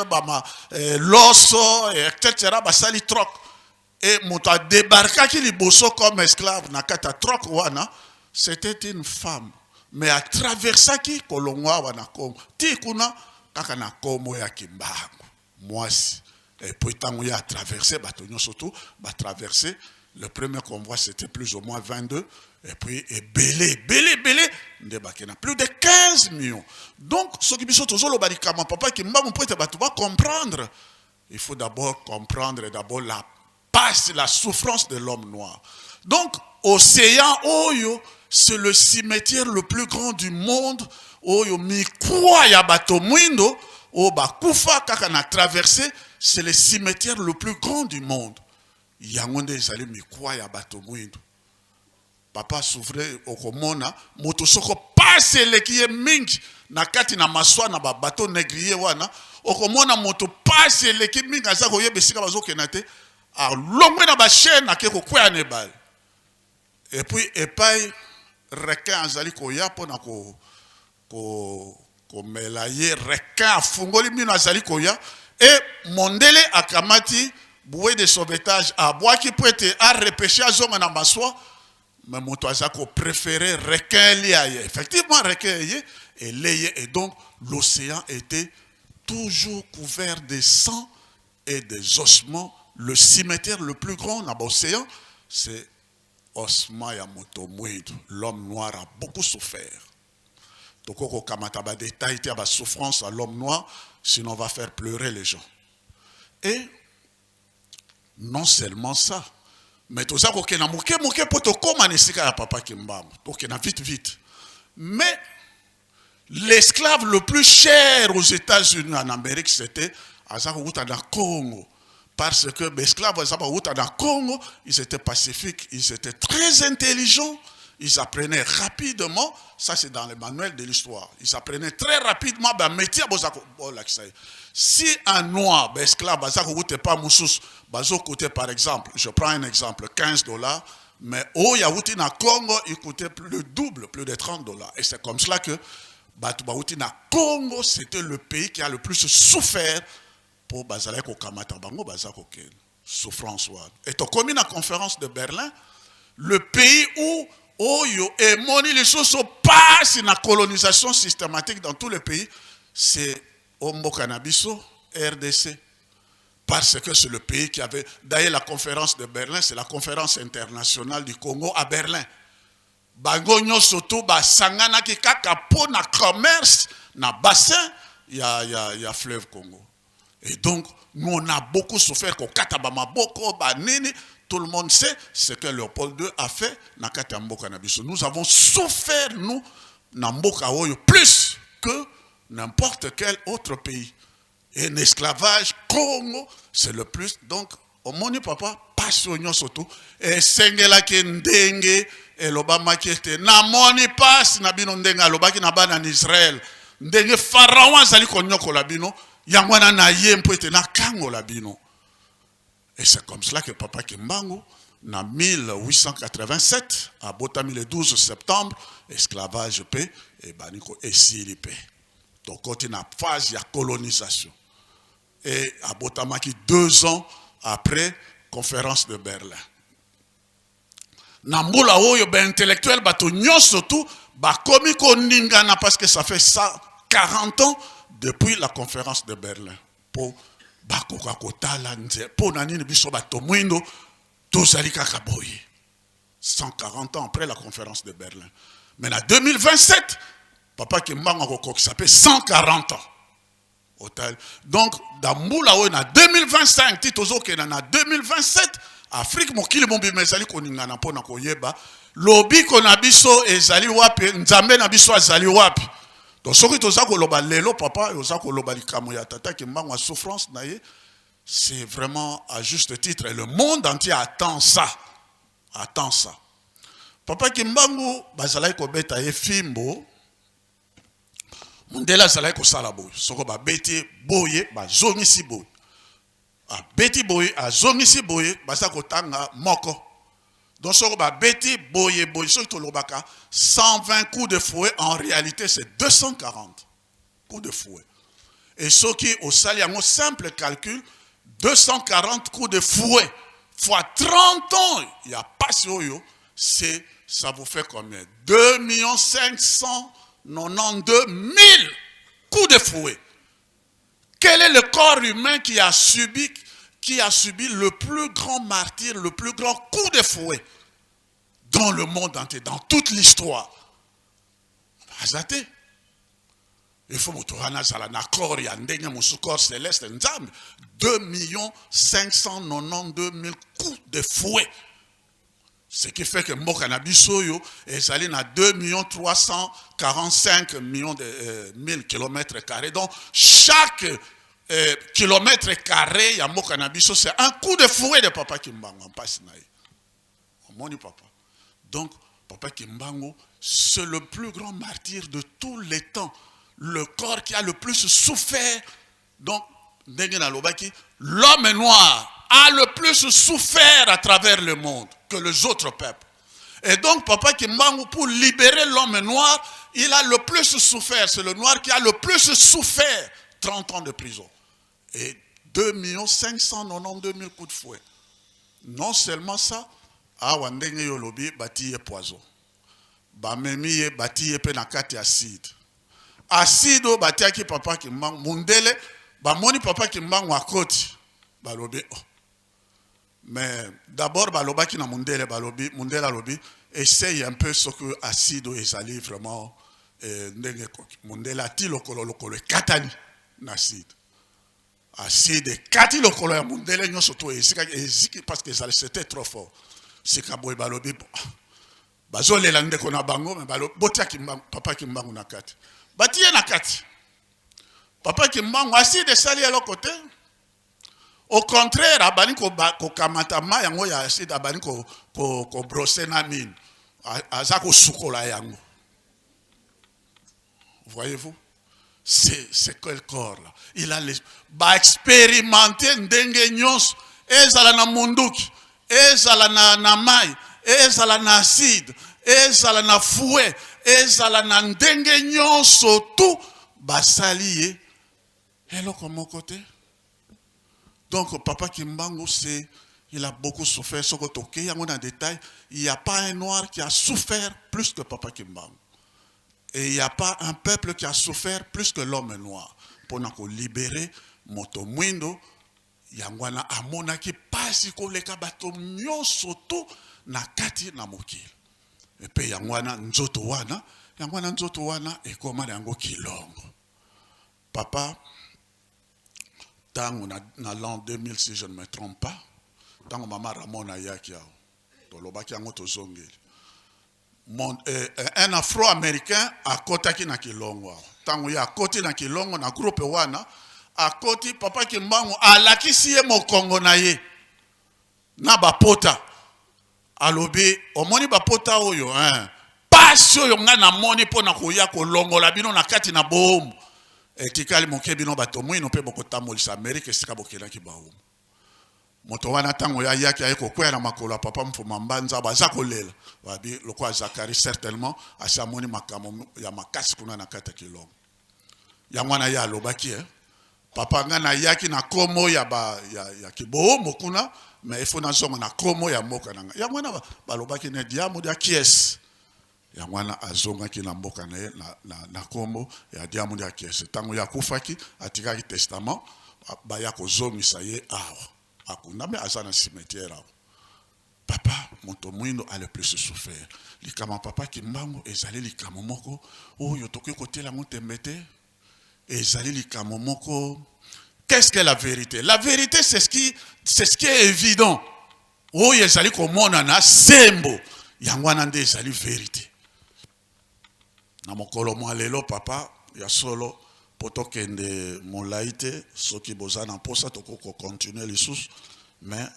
l'osso, etc. Sali troc. Et monta débarqué qui li bosso comme esclave na kata troc wana, c'était une femme. Mais à traverser qui kolongwa wana Congo. Tikuna kaka na komo ya Kimbangu. Moi si. Et puis tango ya traversé bateau surtout, traverser. Le premier convoi c'était plus ou moins 22. Et puis, belé, plus de 15 millions. Donc, ce qui est papa Kimbangu peut comprendre. Il faut d'abord comprendre la passe, la souffrance de l'homme noir. Donc, océan Oyo, c'est le cimetière le plus grand du monde. Oyo, mikwa ya bato mwindo, o bakufa kaka na traversé, c'est le cimetière le plus grand du monde. Yangonde ezali mikwa ya bato mwindo. Papa souffrait au komona moto soko passe lekiye mingi na kati na maswa na ba bateau négrier wana okomona moto passe leki mingi aza ko yebesika bazokena te a longwe na ba chaîne akeko kwya ne bal et puis epai requin azali ko yapo na ko melaye requin afungoli mino azali ko ya et mondele akamati bouée de sauvetage a boaki poete a repêcher azonga na maswa. Mais mon toazako préféré requin liaye. Effectivement, requin et donc l'océan était toujours couvert de sang et des ossements. Le cimetière le plus grand dans l'océan, c'est Osma Yamoto Mouidou. L'homme noir a beaucoup souffert. Tokoko Kamataba détail la souffrance à l'homme noir, sinon on va faire pleurer les gens. Et non seulement ça. Mais tout ça, on a moqué pour te commander à papa Kimbangu. Donc, on a vite. Mais l'esclave le plus cher aux États-Unis, en Amérique, c'était Azakouta dans Congo. Parce que l'esclave Azakouta dans Congo, ils étaient pacifiques, ils étaient très intelligents, ils apprenaient rapidement. Ça, c'est dans le manuel de l'histoire. Ils apprenaient très rapidement un métier. Si un noir, esclave, pas moussous, côté par exemple, je prends un exemple, $15, Mais au Yahouti na Congo, il coûtait plus le double, plus de $30. Et c'est comme cela que Batoubaouti na Congo, c'était le pays qui a le plus souffert pour Bazalek au Kamata Bango, Bazak au Ken. Souffrance. Et comme la conférence de Berlin, le pays où Oyo et Moni, les choses passent dans la colonisation systématique dans tous les pays, c'est Ombo Cannabiso, RDC. Parce que c'est le pays qui avait... D'ailleurs, la conférence de Berlin, c'est la conférence internationale du Congo à Berlin. Bagonyo surtout, Sangana qui kakapo na commerce, na bassin, il y a fleuve Congo. Et donc, nous, on a beaucoup souffert qu'au Katabama Boko, Banini, tout le monde sait ce que Léopold II a fait na Katambo Cannabis. Nous avons souffert, nous, na Mboka Oyo, plus que n'importe quel autre pays. Et l'esclavage, Congo, c'est le plus. Donc, au moni papa, passionné surtout. Et Sengela Kendenge, et l'Obama qui était. Na moni passe, na bino ndenga, l'Obaki na ban en Israël. Ndenge Pharaon zali konyoko la bino. Yangwana na yempo ete na kango la bino. Et c'est comme cela que Papa Kimbangu, en 1887, à Botami le 12 septembre, esclavage paix et baniko esili paix. Donc, quand il y a une phase de colonisation. Et à Botamaki, 2 ans après, conférence de Berlin. Namboula oyo ben intellectuel bato surtout ba komi ko ningana parce que ça fait 40 ans depuis la conférence de Berlin. Pour ba koka kotala nze pour nanini biso bato mwindo tozali kaka boye. 140 ans après la conférence de Berlin. Mais en 2027, Papa Kimbangu qui s'appelle 140 ans. Donc, dans Moula, en 2025, Titozo qui est en 2027, Afrique, mokili bombi mezali koningana pona koyeba, lobi konabiso ezali wapi, nzambe nabiso azali wapi. Donc, ce qui toza koloba lelo, papa, oza koloba likamo ya tata Kimbangu a souffrance naye, c'est vraiment à juste titre. Et le monde entier attend ça. Attend ça. Papa Kimbangu, bazalai kobeta ye fimbo, Mundela zalai ko sala boy. Soko ba beti boye ba zongisi boy. A beti boye a zongisi boye basa ko tanga moko. Donc soko ba beti boye boye so to lobaka 120 coups de fouet, en réalité c'est 240 coups de fouet. Et ce qui au sali un simple calcul 240 coups de fouet fois 30 ans, il y a pas yo, c'est ça vous fait combien? 2 592 000 coups de fouet. Quel est le corps humain qui a subi le plus grand martyr, le plus grand coup de fouet dans le monde entier, dans toute l'histoire? Azate. Il faut motorana zalana corps ya ndenge musu corps céleste nzambe 2 592 000 coups de fouet. Ce qui fait que Mboka na biso yo ezali na 2 345 000 kilomètres carrés. Donc chaque kilomètre carré ya Mboka na biso c'est un coup de fouet de Papa Kimbangu en passe na ye. Moni papa. Donc Papa Kimbangu c'est le plus grand martyr de tous les temps. Le corps qui a le plus souffert. Donc l'homme noir a le plus souffert à travers le monde que les autres peuples. Et donc, Papa Kimbangu, pour libérer l'homme noir, il a le plus souffert. C'est le noir qui a le plus souffert. 30 ans de prison. Et 2 592 000 coups de fouet. Non seulement ça, Awandenge Yolobi bati poison. Bamemi bati penakati acide. Acide bati ki Papa Kimbangu. Mundele, bamoni Papa Kimbangu akoti. Balobi. Mais d'abord, balobaki na Mundele balobi, Mundela lobi, essaye un peu ce que acide ezali vraiment ndenge koki. Mundela ti lokolo katani na acide. Acide kati lokolo ya Mundele nyoso to eziki parce que c'était trop fort. Sikaboy balobi. Bazolela ndeko na bango mais balobi botia Kimbangu, Papa Kimbangu na kati. Batie na kati. Papa Kimbangu acide sali à l'autre côté. Au contraire, abani ko kamata ma yango ya acide abani ko brosser na mine. Azako sukola yango. Voyez-vous? C'est quel corps là? Il a expérimenté ndenge nyos ezala na munduki, ezala na mai, ezala na acide, ezala na fouet, ezala na ndenge nyonso tout basali ye eloko moko te. Donc papa Kimbangu, il a beaucoup souffert. Ce que il en détail, il n'y a pas un noir qui a souffert plus que papa Kimbangu. Et il n'y a pas un peuple qui a souffert plus que l'homme noir. Pour nous libérer, moto mwindo, yangwana amona ki pasi koleka bato nyonso tu na kati na mokili. Et puis yangwana nzoto wana ekoma yango kilongo. Papa, tango na l'an 2000 si je ne me trompe pas, tango mama Ramona yaki yao, tolobaki yango tozongeli. Un afro-américain a kotaki na kilongo. Tango ya koti na kilongo na groupe wana, a koti papa Kimbangu alakisi ye mokongo na ye. Na bapota. Alobi, omoni bapota oyo, pasi oyo nga na moni po na kuya kolongo la bino na kati na bomu. Etikali moke bino bato mwino pe boko tamolisa Amerika esika bokela ki baomu. Moto wana tango ya yaki ya kokwea na makolo papa Mfuma Mbanza baza kolela. Wabi lokwa Zakari certainement asamoni makamo ya makasi kuna na kata kilongo. Ya mwana ya lobaki papa nga na yaki na komo ya kibomo kuna mais ifo na zongo na komo ya mboka nanga. Ya mwana balobaki ne diamu ya kies. Ya mwana azonga ki na mboka na komo ya diamu ya kies. Tango ya kufaki atikaki testament ba ya kozongisa ye awa. Akuname azana cimetière awa. Papa moto mwindo a le plus souffert. Likama papa Kimbangu ezali likamo moko oyo tokoki kotela motembete. Ezali likamo moko. Qu'est-ce que la vérité? La vérité c'est ce qui est évident. Oyo ezali komona na sembo. Yangwana nde ezali vérité. Na mokolo mwa lelo papa ya solo poto kende molaite soki bozana posa toko continuer lisusu mais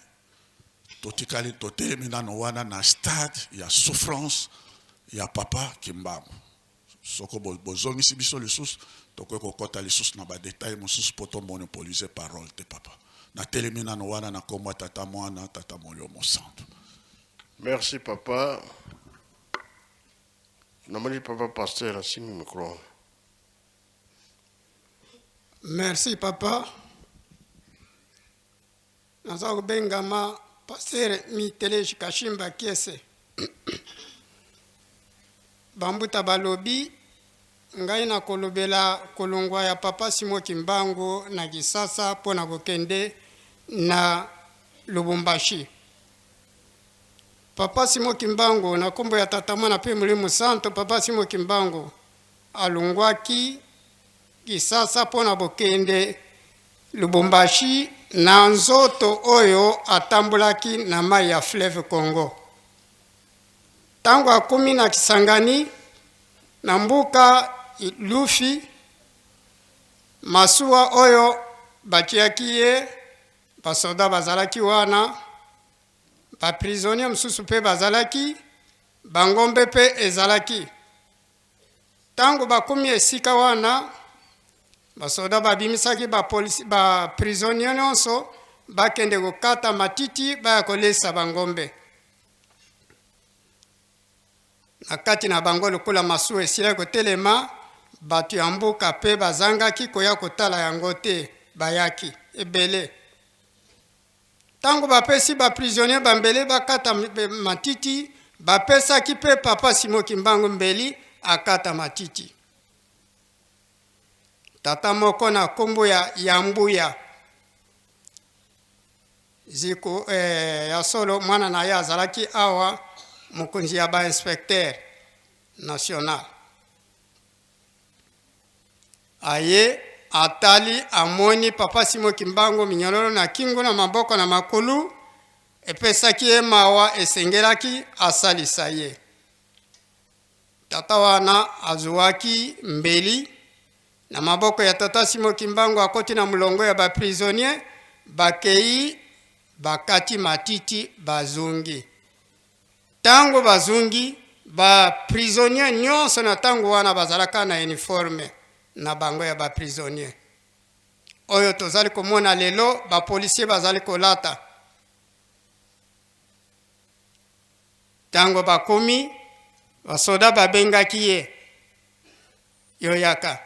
totikali totelemi nano wana na stade ya souffrance ya papa Kimbangu. Soko bozongisi biso lisusu toko kokota lisusu na ba détail mosusu poto monopoliser parole te papa. Na telemi nano wana na komwa tata mwana tata molio mosantu. Merci papa. Namali papa pasteur asimi micro. Merci papa. Naza kubengama pasteur Miteleji Kashimba Kiese. Bambuta balobi ngai na kolobela kolongwa ya papa Simo Kimbangu na Kisasa pona kokende na Lubumbashi. Papa Simo Kimbangu na kombo ya tatama na pe mulimu santo papa Simo Kimbangu alungwaki Kisasa pona bokende Lubumbashi na nzoto oyo atambulaki na mai ya fleuve Congo. Tango akumi na Kisangani na mbuka Lufi masuwa oyo bakiaki ye basoda bazalaki wana ba prisonnier msusu pe bazalaki bangombe pe ezalaki. Tango bakumi esika wana basoda babimisaki ba prisonnier nyonso bakende kokata matiti baya kolesa bangombe. Nakati na bango lokola masu esila kotelema batu ya mboka pe bazangaki koya kotala yango te bayaki ebele. Tango bapesi ba prisonnier bambele bakata matiti bapesaki pe papa Simo Kimbangu mbeli akata matiti. Tata moko na kombo ya Yambuya ziko ya solo mwana na ya azalaki awa mokonzi ya ba inspecteur national. Aye atali amoni papa Simo Kimbangu minyololo na kingo na maboko na makulu epesaki ye mawa esengelaki asalisa ye. Tata wana azuwaki mbeli na maboko ya tata Simo Kimbangu akoti na mulongo ya ba prisonnier bakei bakati matiti bazungi. Tango bazungi ba prisonnier nyonso na tango wana bazalaka na uniforme na bango ya ba prisonnier. Oyo tozali komona lelo ba policier bazali kolata. Tango bakomi basoda babengaki ye yo yaka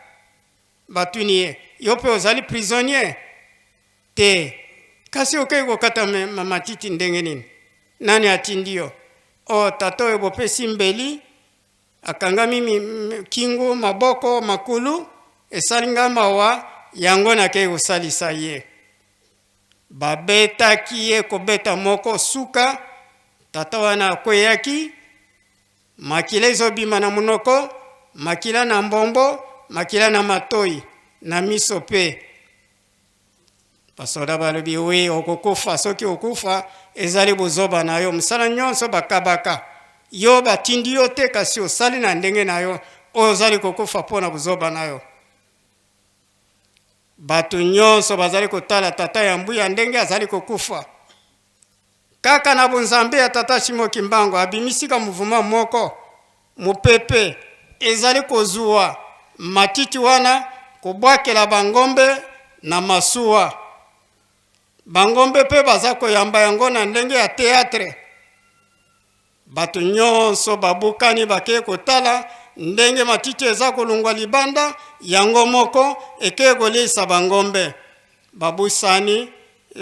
batuni ye yo pe ozali prisonnier te kasi okei kokata matiti ndenge nini nani atindi yo o tata oyo bopesi mbeli akangami kingo maboko makulu esalinga mawa yango nakei kosalisa ye babetaki ye kobeta moko suka tata wana akweyaki makila ezobima na munoko makila na mbombo makila na matoi na miso pe basoda balobi we okokufa soki okufa ezali buzoba na yo msala nyonso bakabaka yo batindi yo te kasi osali na ndenge na yo oyo ozali kokufa mpona buzoba na yo bato nyonso bazali kotala tata ya mbuya ndenge azali kokufa kaka na bunzambe ya tata Simon Kimbangu abimisika muvuma moko mupepe ezali kozua matiti wana kobwakela bangombe na masuwa bangombe pe baza koyamba yango na ndenge ya teatre bato nyonso babukani bake kotala ndenge matiti eza kolungwa libanda yango moko eke kolisa bangombe babusani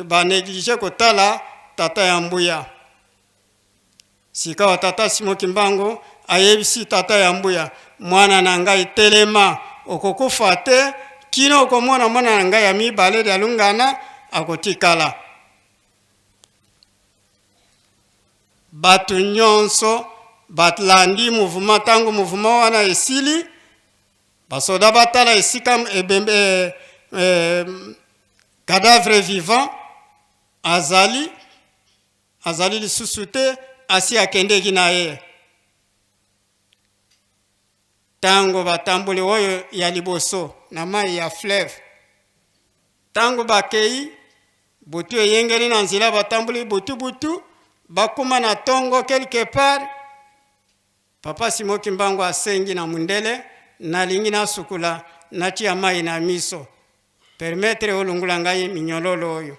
baneglige kotala tata ya mbuya sika wa tata Simon Kimbangu ayebisi tata ya mbuya mwana na ngai telema okokufa te kino okomona mwana na ngai ya mibale ya lungana akotikala bato nyonso batlandi muvuma tango muvuma wana esili basoda batala esika cadavre vivant azali lisusu te asi akendeki na ye tango batamboli oyo ya liboso na mai ya fleuve tango bakei butu eyengeli na nzela batamboli butu bakuma na tongo quelque part papa Simon Kimbangu asengi na mundele nalingi nasukula natia mai na miso permettre olungula ngai minyololo oyo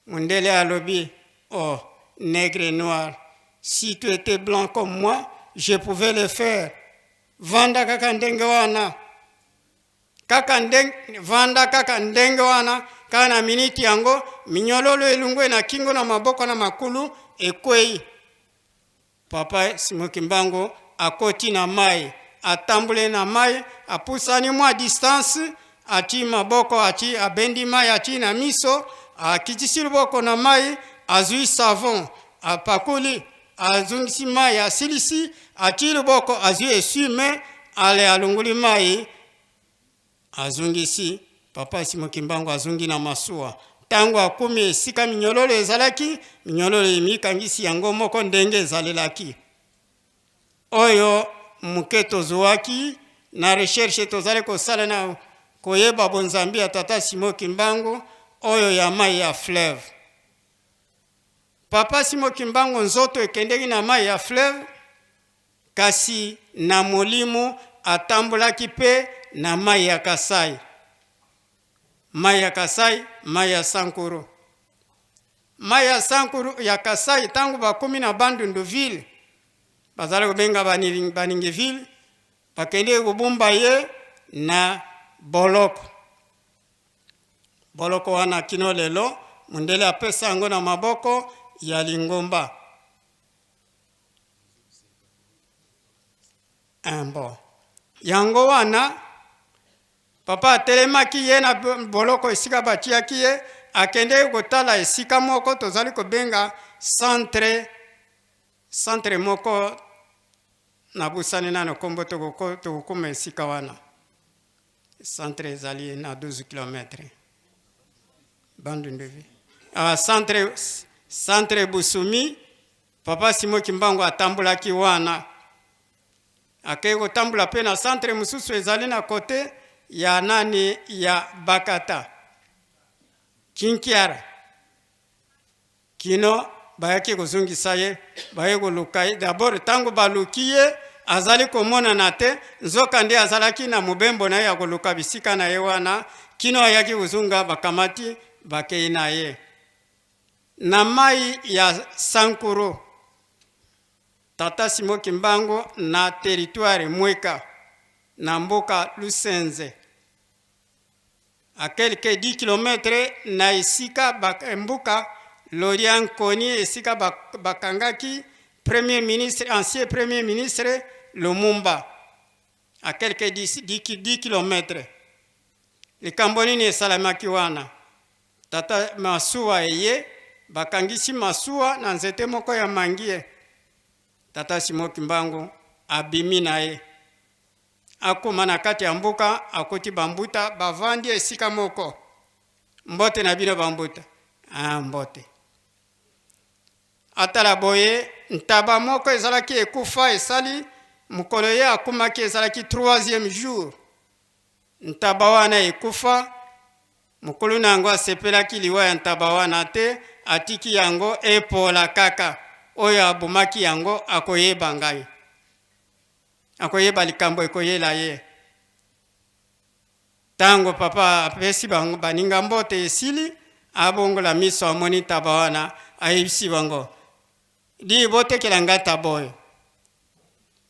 mundele alobi oh nègre noir si tu étais blanc comme moi je pouvais le faire vanda kaka ndenge wana vanda kaka ndenge wana kana miniti yango minyololo elungwe na kingo na maboko na makulu ekwei papa Simon Kimbangu akoti na mai atambule na mai apusani mwa distance ati maboko ati abendi mai ati na miso akitisi luboko na mai azui savon apakuli azungisi mai asilisi ati luboko azui esume ale alunguli mai azungisi papa Simon Kimbangu azungi na masuwa tango akumi esika minyololo ezalaki minyololo emikangisi yango moko ndenge ezalelaki oyo muke tozwaki na recherche tozali kosala na koyeba bonzambi ya tata Simon Kimbangu oyo ya mai ya fleuve papa Simon Kimbangu nzoto ekendeki na mai ya fleuve kasi na molimo atambulaki pe na mai ya Kasai mai ya Kasai mai ya Sankuru mai ya Sankuru ya Kasai tangu bakumi na Bandunduville bazali kobenga Baningiville bakende kubumba ye na boloko wana kino lelo mundele apesa yango na maboko ya Lingomba ambo yango wana papa atelemaki ye na boloko esika batiaki ye akende kotala esika moko tozali kobenga centre moko na busani nano kombo tokokoma esika wana centre ezali na 12 km Bandunduville centre Busumi papa Simon Kimbangu atambulaki wana akei kotambula pe na centre mususu ezali na kote ya nani ya Bakata Kinkiara kino bayaki kozungisa ye baye koluka ye d'abord tango baluki ye azali komona na te nzoka nde azalaki na mubembo na ye ya koluka bisika na ye wana kino ayaki kuzunga bakamati bakei na ye na mai ya Sankuru tata Simon Kimbangu na territoire Mweka na mboka Lusenze a quelques 10 km na isika mboka Lorian Koni esika bakangaki ancien premier ministre Lumumba à quelques 10 km. Le Cambonini esalamaki wana tata masuwa eye bakangisi masuwa na nzete moko ya mangie. Tata Simon Kimbangu abimi na ye akoma na kati ya mboka akoti bambuta bavandi esika moko mbote na bino bambuta mbote atala boye ntaba moko ezalaki ekufa esali mukolo ye akumaki ezalaki 3e jour ntaba wana ekufa mukulu nango asepelaki liwa ya ntaba wana te atiki yango epola kaka oyo abomaki yango akoyeba ngai akoyeba likambo ekoyela ye tango papa apesi bango baninga mbote esili abongola miso amoni ntaba wana ayebisi bango di botekela nga ntaba oyo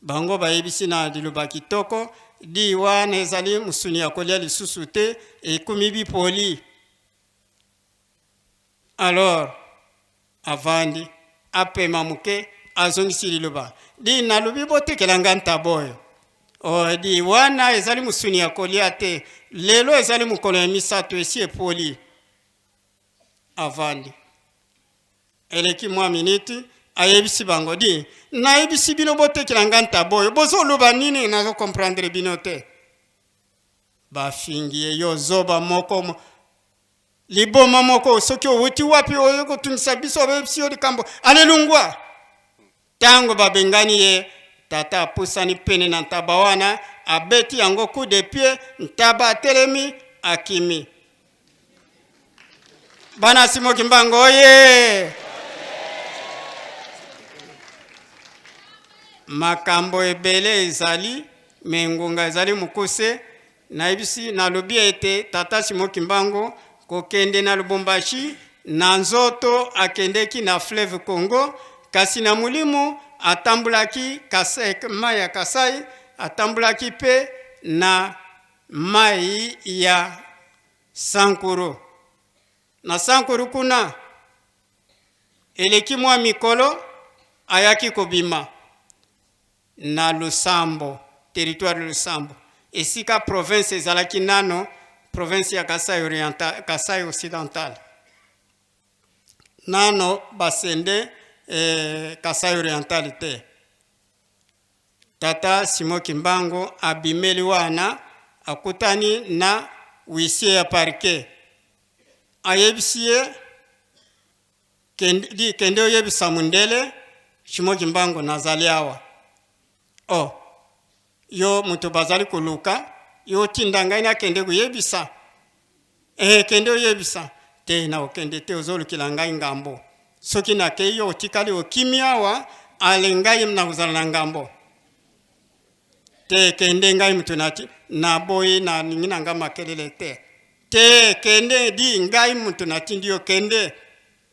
bango bayebisi na liloba kitoko di wana ezali musuni ya kolia lisusu te ekumi bipoli. Alors avandi apema muke azongisi liloba di nalobi botekela nga ntaba oyo di wana ezali musuni ya kolia te lelo ezali mukolo ya misato esi epoli. Avandi eleki mwa miniti ayebisi bango di nayebisi bino botekela nga ntaba oyo bozoloba nini nazo comprendre bino te. Bafingi ye yo zoba moko liboma moko soki owuti wapi oyo kotungisa biso obebisi yo likambo alelungwa. Tango babengani ye tata apusani pene na ntaba wana abeti yango coup de pied ntaba atelemi akimi. Bana Simon Kimbangu oye! Makambo ebele ezali mengunga ezali mukuse na ibisi na lobi ete tata Simon Kimbangu kokende na Lubumbashi na nzoto akendeki na fleuve Congo kasi na mulimu atambulaki mai ya Kasai atambulaki pe na mai ya Sankuru. Na Sankuru kuna eleki mwa mikolo ayaki kobima na Lusambo, territoire de Lusambo. Esika province ezalaki nano, province ya Kasai Occidental. Nano basende Kasai Oriental te. Tata Simon Kimbangu abimeli wana akutani na huissier ya parquet. Ayebisiye kende oyebisa Mundele Simon Kimbangu nazali awa. Yo mutu bazali kuluka yo tindanga ina kende kuyebisa kende oyebisa te na okende te ozolukila ngai ngambo soki na ke yo tikali okimia wa alengai na kuzala na ngambo te kende ngai mutu nati na boyi na ningina nga makelele te kende di ngai mutu nati ndio kende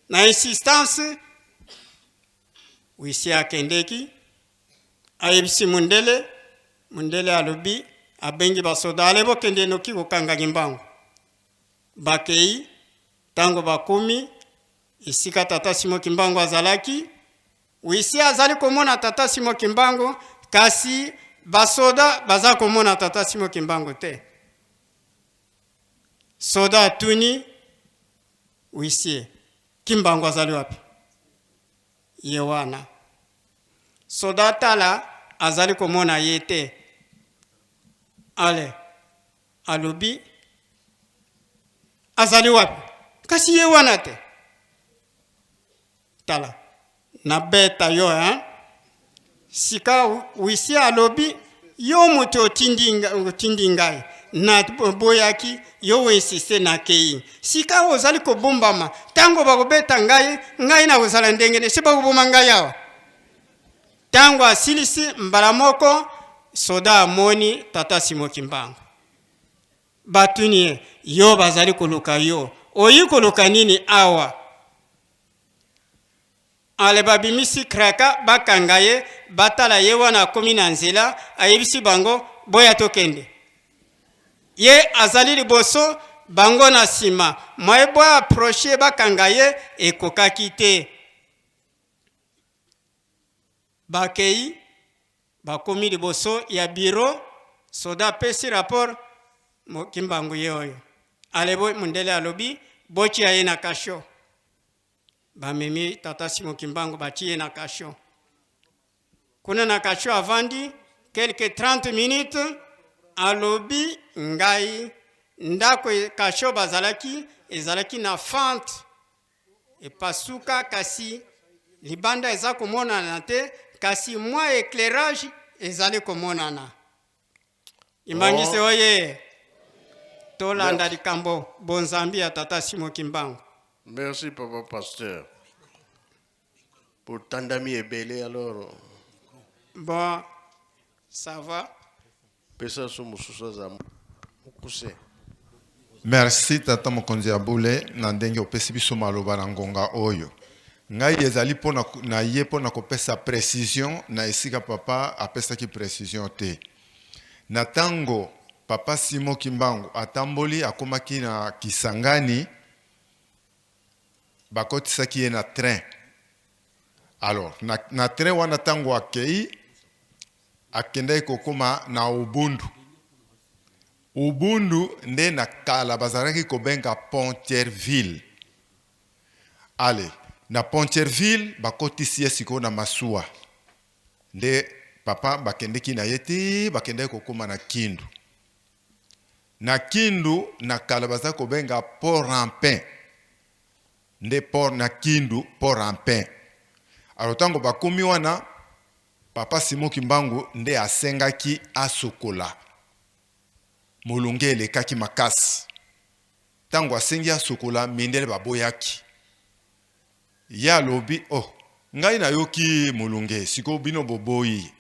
na insistance wisi akendeki ayebisi Mundele alobi abengi basoda alebo kende noki kokanga Kimbangu bakei tango bakumi isika tata Simon Kimbangu azalaki wisi azali komona tata Simon Kimbangu kasi basoda baza komona tata Simon Kimbangu te. Soda atuni wisi Kimbangu azali wapi yewana soda tala azali komona yete ale alobi azali wapi kasi yewana te tala na beta yo sika wisi alobi yo muto otindi ngai na boyaki yo insiste na kei sika ozali kobombama tango bakobeta ngai na kozala ndengene se bakoboma ngai awa tango asilisi mbala moko soda amoni tata Simon Kimbangu batuni yo bazali koluka yo oyi koluka nini awa ale babimisi kraka bakanga ye batala ye wana akomi na nzela ayebisi bango boya tokende ye azali liboso bango na nsima mwaye boya aproche bakanga ye ekokaki te bakei bakomi liboso ya biro soda apesi rapport mokimbangu ye oyo alebo mundele alobi botia ye na kasho bamemi tata Simon Kimbangu batie ye na kasho kuna na kasho avandi quelque 30 minutes alobi ngai ndako kasho bazalaki ezalaki na fente epasuka kasi libanda eza komonana te kasi mwa éclairage ezali komonana imangise oye tolanda likambo bonzambi ya tata Simon Kimbangu. Merci, papa pasteur. Pour Tandami et Belé, alors. Bon, ça va. Merci, tata mokonzi ya bule na ndenge opesi biso maloba na ngonga oyo. Ngai ezali pona na ye pona kopesa précision na esika papa apesaki précision te. Na tango papa Simon Kimbangu atamboli akomaki na Kisangani bakotisaki ye na train. Alors, na train wana tango akei akendai kokoma na Ubundu. Ubundu nde na kala bazaraki kobenga Poncherville. Ale, na Poncherville bakotisi ye siko na Masua. Nde papa bakendeki na yeti bakendai kokoma na Kindu. Na Kindu na kala bazaraki kobenga Port Rampin. Nde port na Kindu Port Rampin. Alors tango bakomi wana papa Simon Kimbangu nde asengaki asokola. Molunge elekaki makasi. Tango asengi asokola mindele baboyaki. Ya lobi ngai na yoki molunge siko bino boboyi.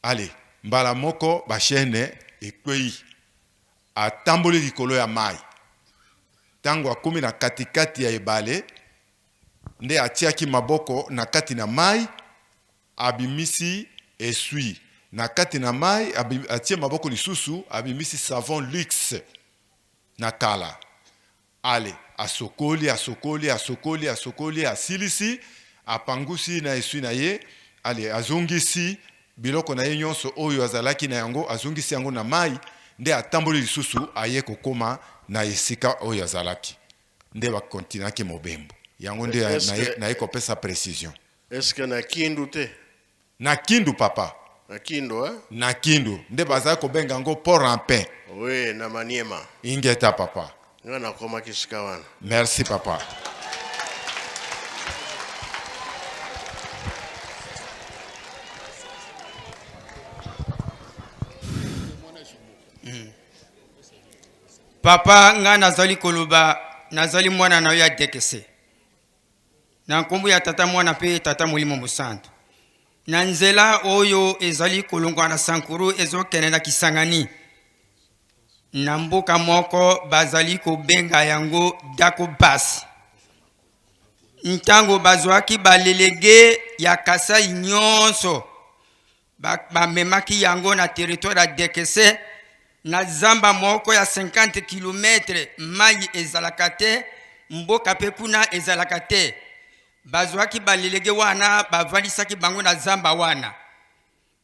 Ale mbala moko bashene ekwei atamboli likolo ya mai. Tango akomi na katikati ya ebale nde atiaki maboko na kati na mai abimisi esui na kati na mai atie maboko lisusu abimisi savon luxe na kala. Ale asokoli asilisi apangusi na esui na ye. Ale azongisi biloko na ye nyonso oyo azalaki na yango azongisi yango na mai nde atamboli lisusu aye kokoma na esika oyo azalaki. Nde bakontinaki mobembo. Yango nde na ye kopesa précision. Est-ce que na Kindu te? Na Kindu papa. Na Kindu hein? Na Kindu. Nde bazali kobenga ngo Port Rampin. Oui, na Maniema. Ingeta papa. Nga na koma kisika wana. Merci papa. Papa nga nazali koloba nazali mwana na yo ya dekese. Na nkombo ya tata mwana pe tata molimo mosantu. Na nzela oyo ezali kolongwa na Sankuru ezokende na Kisangani. Na mboka moko bazali kobenga yango Dako Basi. Ntango bazwaki balelege ya Kasai nyonso bamemaki yango na territoire ya Dekese na zamba moko ya 50 km mai ezalaka te mboka pe kuna ezalaka te. Bazwaki balelege wana bavalisaki bango na zamba wana.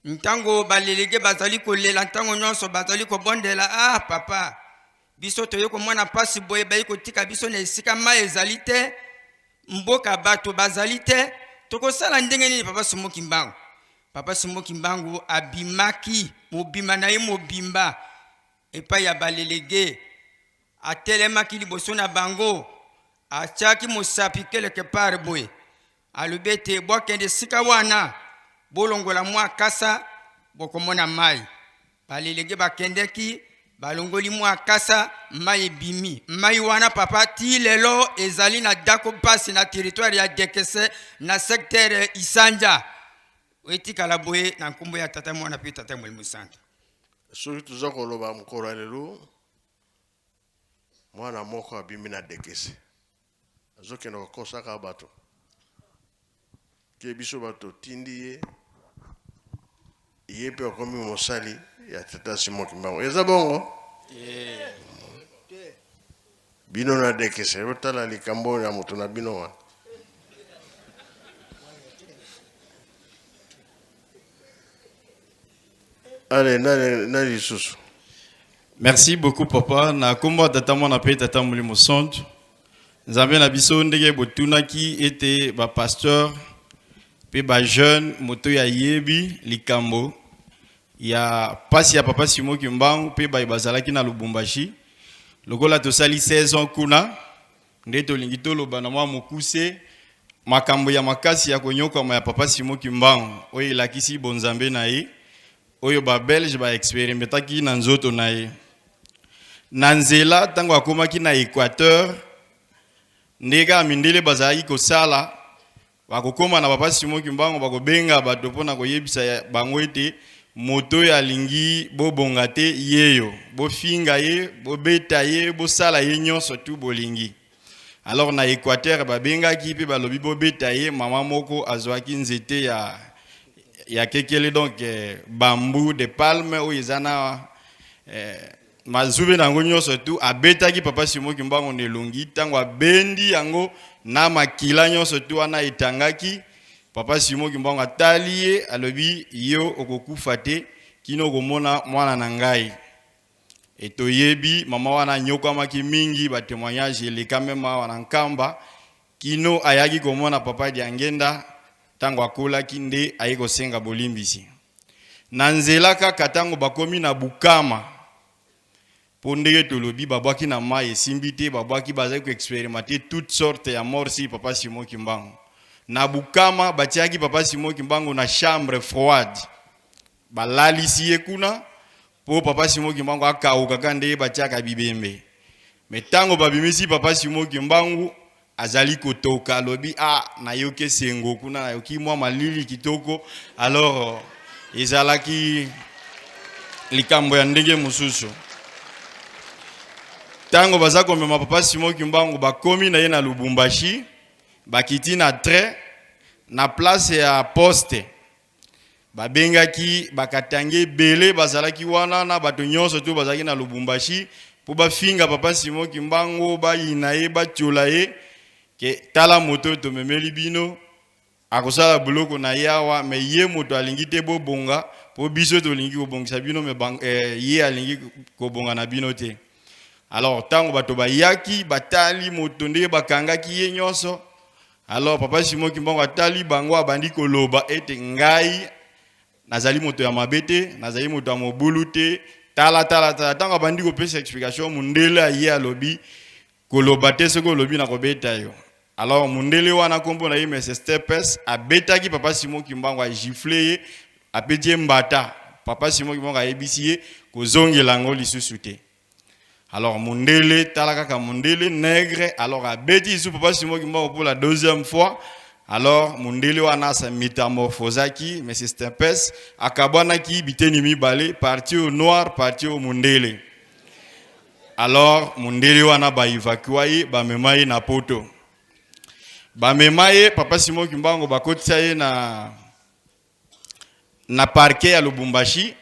Ntango balelege bazali kolela ntango nyonso bazali kobondela papa biso toyeko mwana pasi boye bayi kotika biso na esika mai ezali te mboka bato bazali te tokosala ndenge nini papa Simon Kimbangu. Papa Simon Kimbangu abimaki mobimba na ye mobimba epai ya balelege atelemaki liboso na bango atiaki mosapi quelque part boye alobi ete bokende sika wana bolongola mwa kasa bokomona mai. Balelege bakendeki balongoli mwa kasa mai ebimi. Mai wana papa ti lelo ezali na Dako Basi na territoire ya Dekese na secteur Isanja. Wetikala boye na nkombo ya tata mwana pe tata molimo santu. Soki tuza koloba mokolo lelo mwana moko abimi na Dekese azokende kokosaka bato ke biso bato tindi ye ye pe akomi mosali ya tata Simon Kimbangu. Eza bongo? Bino na dekese otala likambo ya moto na bino wana. Allez, nali susu. Merci beaucoup papa. Na kombo tata mona pe tata mulimo sonto. Nzambe na biso ndenge botunaki ete ba pasteur pe ba jeune moto ya yebi likambo ya pasi ya papa Simon Kimbangu pe ba bazalaki na Lubumbashi. Lokola tosali 16 ans kuna nde tolingi toloba na mwa mokuse makambo ya makasi ya konyoka ya papa Simon Kimbangu oyo elakisi bonzambe na ye oyo ba belge ba experimentaki na nzoto na ye. Na nzela tango akomaki na Équateur ndeka mindele bazalaki kosala bakokoma na papa Simon Kimbangu bakobenga bato mpona koyebisa bango ete moto ya lingi bobonga te yeyo bofinga ye bobeta ye bosala ye nyonso tu bolingi. Alors na Équateur babengaki pe balobi bobeta ye mama moko azwaki nzete ya kekele donc bambou de palme oyo ezana mazube nango nyonso tu abetaki papa Simon Kimbangu nelongi tango abendi yango na makila nyonso tu wana etangaki. Papa Simon Kimbangu atali ye alobi yo okokufa te kino okomona mwana na ngai. Etoyebi mama wana nyokwamaki mingi ba témoignage elekame wana nkamba kino ayaki komona papa Diangenda tango akolaki nde ayi kosenga bolimbisi. Na nzela kaka tango bakomi na Bukama pondeke tolobi babwaki na mai esimbi te babwaki bazali ko expérimenter toutes sortes ya mort si papa Simon Kimbangu. Na Bukama batiaki papa Simon Kimbangu na chambre froide. Balalisi ye kuna po papa Simon Kimbangu akauka kande batiaka bibembe. Metango babimisi papa Simon Kimbangu azali kotoka lobi na yoke sengo kuna na yoki mwa malili kitoko. Alors ezalaki likambo ya ndenge mususu. Tango baza komema papa Simon Kimbangu bakomi na ye na Lubumbashi bakiti na train na place ya poste babengaki bakatange bele bazalaki wana na bato nyonso tu bazalaki na Lubumbashi po bafinga papa Simon Kimbangu bayina ye batiola ye ke tala moto tomemeli bino akosala buloko na yawa me ye moto alingi te bobonga po biso tolingi kobongisa bino me ye alingi kobonga na bino te. Alors tango bato bayaki batali moto nde bakangaki ye nyonso. Alors papa Simon Kimbangu atali bango abandi koloba ete ngai nazali moto ya mabete nazali moto ya mobulu te tala tango abandi kopesa explication mundele aye alobi koloba te soko lobi na kobeta yo. Alors mundele wana kombo na ye Mr. Stepes abetaki papa Simon Kimbangu a gifle ye apeti mbata. Papa Simon Kimbangu ayebisi ye kozongela ngo lisusu te. Alors mundele talakaka mundele nègre alors abeti sous papa Simon Kimbangu pour la deuxième fois. Alors mundele wana sa métamorphosaki mais c'est un pes akabana ki biteni mibale parti au noir parti au mundele. Alors mundele wana ba évacuer ba memaye na poto. Ba memaye papa Simon Kimbangu bakotisa ye na parquet ya Lubumbashi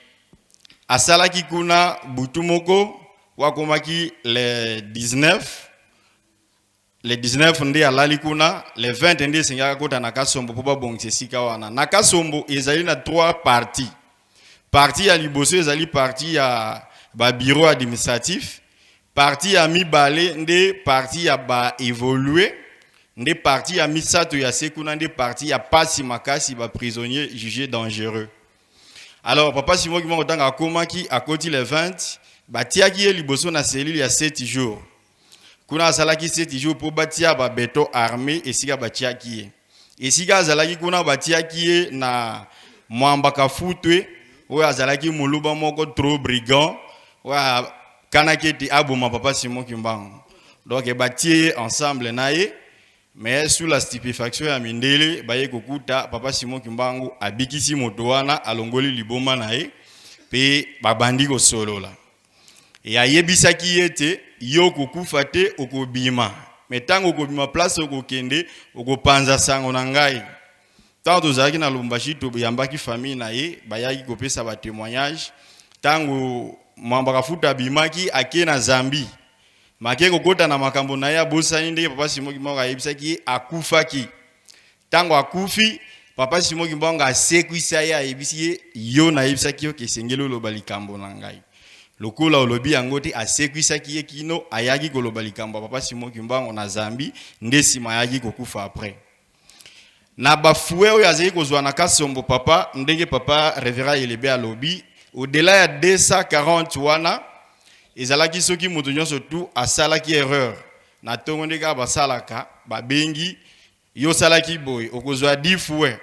asalaki kuna butumoko wakomaki le 19 nde alali kuna le 20 nde sengaka kota na Kasombo po babongisa sika wana. Na Kasombo ezali na 3 parties. Partie ya liboso ezali partie ya ba bureau administratif, partie ya mibale nde partie ya ba évoluer, nde partie ya misato ya sekuna nde partie ya pasi makasi ba prisonnier jugé dangereux. Alors papa Simon Kimbangu tanga akomaki akoti le 20 batiaki ye liboso na cellule ya 7 jours. Kuna azalaki 7 jours po batia ba beto armé esika batiaki ye. Esika azalaki kuna batiaki ye na mwamba kafutwe oyo azalaki muluba moko trop brigand oyo kanaki ete aboma papa Simon Kimbangu. Donc batie ensemble na ye mais sous la stupéfaction ya mindele baye kokuta papa Simon Kimbangu abikisi moto wana alongoli liboma na ye pe babandi kosolola. Et ayebisaki ete yo kokufa te okobima. Mais tango okobima place okokende okopanza sango na ngai. tant tozalaki na Lubumbashi toyambaki famille na ye bayaki kopesa ba témoignage tango mambaka futa bimaki ake na Zambie make kokota na makambo na ye abosani ndenge papa Simon Kimbangu ayebisaki akufaki tango akufi papa Simon Kimbangu asekwisa ye ayebisi ye yo nayebisaki yo kesengeli oloba likambo na ngai lokola olobi yango te asekwisaki ye kino ayaki koloba likambo papa Simon Kimbangu na Zambie nde sima ayaki kokufa après na bafoué oyo azali kozwa na Kasombo papa ndenge papa Révérend Elebe alobi au-delà ya 240 wana ezalaki soki moto nyonso tu asalaki erreur na tongo ndeka basalaka babengi yo salaki boy okozwa 10 fouet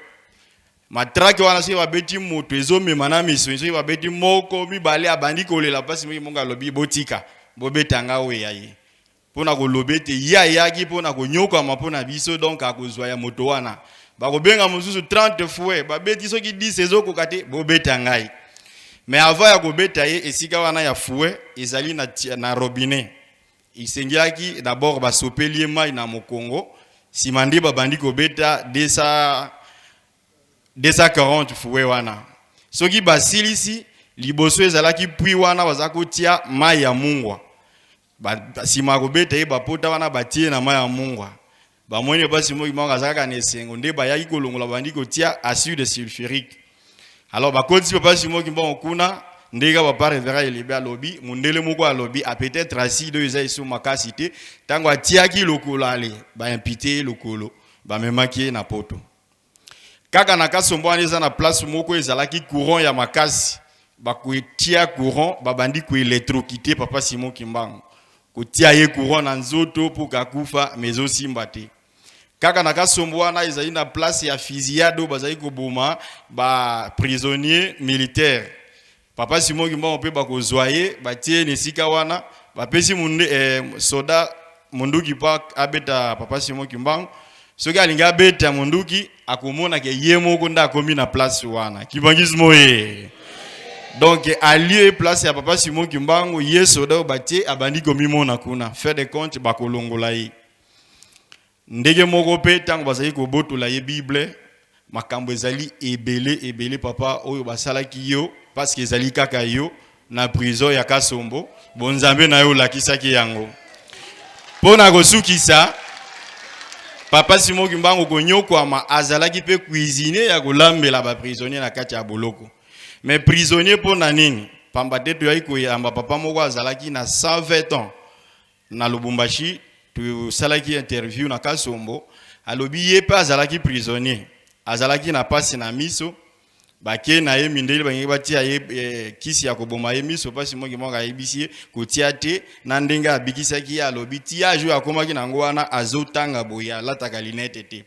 matrake wana soki babeti moto ezomema na miso soki babeti moko mibale abandi kolela pasi monga alobi botika bobetanga oyo yaye mpona kolobe te ye ayaki mpona konyokama mpona biso donc akozwa ya moto wana bakobenga mosusu 30 fouet babeti soki 10 ezokoka te bobeta ngai mais avant ya kobeta ye esika wana ya fouet ezali na robinet isengiaki d'abord basopeli ye mai na mokongo sima nde babandi kobeta 240 fouet wana soki basilisi liboso ezalaki pui wana baza kotia mai ya mungwa sima kobeta ye bapota wana batie na mai ya mungwa bamoni basi mo kimanga azalaka na esengo nde bayaki kolongola bandi kotia acide sulfurique alors bakoti papa Simon Kimbangu kuna ndeka papa Révérend Elebe alobi mundele moko alobi a peut-être acide oyo eza iso makasi te tango atiaki lokolo ale baimpite lokolo bamemaki na poto kaka na Kasombo wana eza na place moko ezalaki courant ya makasi bakotia courant babandi koélectrocute papa Simon Kimbangu kotia ye courant na nzoto po kakufa mezo simba te kaka na Kasombo wana ezali na place ya fusillade bazali koboma ba prisonnier militaire papa Simon Kimbangu pe bakozwa ye batie nesika wana bapesi munde soda munduki pa abeta papa Simon Kimbangu soki alinga beta munduki akomona ke ye moko nda akomi na place wana kibangismo ye donc à lieu place ya papa Simon Kimbangu ye soda batie abandi komimona kuna fait de compte bakolongola ye ndege moko pe tango bazali kobotola ye Bible makambo ezali ebele papa oyo basalaki yo parce que ezali kaka yo na prison ya Kasombo bonzambe na yo lakisaki yango pona kosukisa papa Simon Kimbangu konyokwama azalaki pe cuisiner ya kolambela ba prisonnier na kati ya boloko mais prisonnier pona nini pamba teto ya koyamba papa moko azalaki na 120 ans na Lubumbashi tu salaki interview na Kasombo alobi ye pa azalaki prisonnier azalaki na pasi na miso bake na ye mindeli bangi batia ye kisi ya koboma ye miso pasi Simon Kimbangu ayebisi kotia te na ndenge abikisaki alobi tia jo akomaki nango wana azotanga boya lataka linete te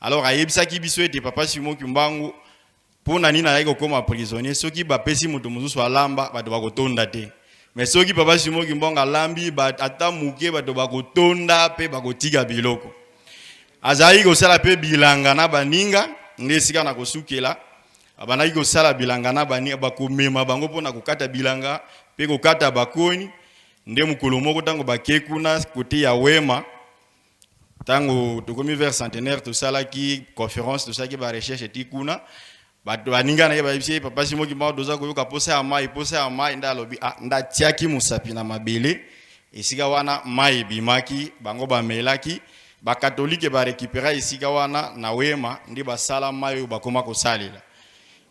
alors ayebisaki biso ete papa Simon Kimbangu pona nini ayaki kokoma prisonnier soki bapesi moto mosusu alamba bato bakotonda te mais soki papa Simon Kimbangu alambi ata muke bato bakotonda pe bakotika biloko azali kosala pe bilanga na baninga nde esika na kosukela abanaki kosala bilanga na baninga bakomema bango mpona kokata bilanga pe kokata bakoni nde mokolo moko tango bake kuna kote ya Wema tango tokomi vers centenaire tosalaki conférence tosalaki ba recherche eti kuna bato baninga na ye bayebisi papa Simon Kimbangu doza koyoka posa ya mai nda alobi nda tiaki musapi na mabele esika wana mai bimaki bango bamelaki ba katolike ba récupérer esika wana na Wema ndi basala mai oyo bakoma kosalela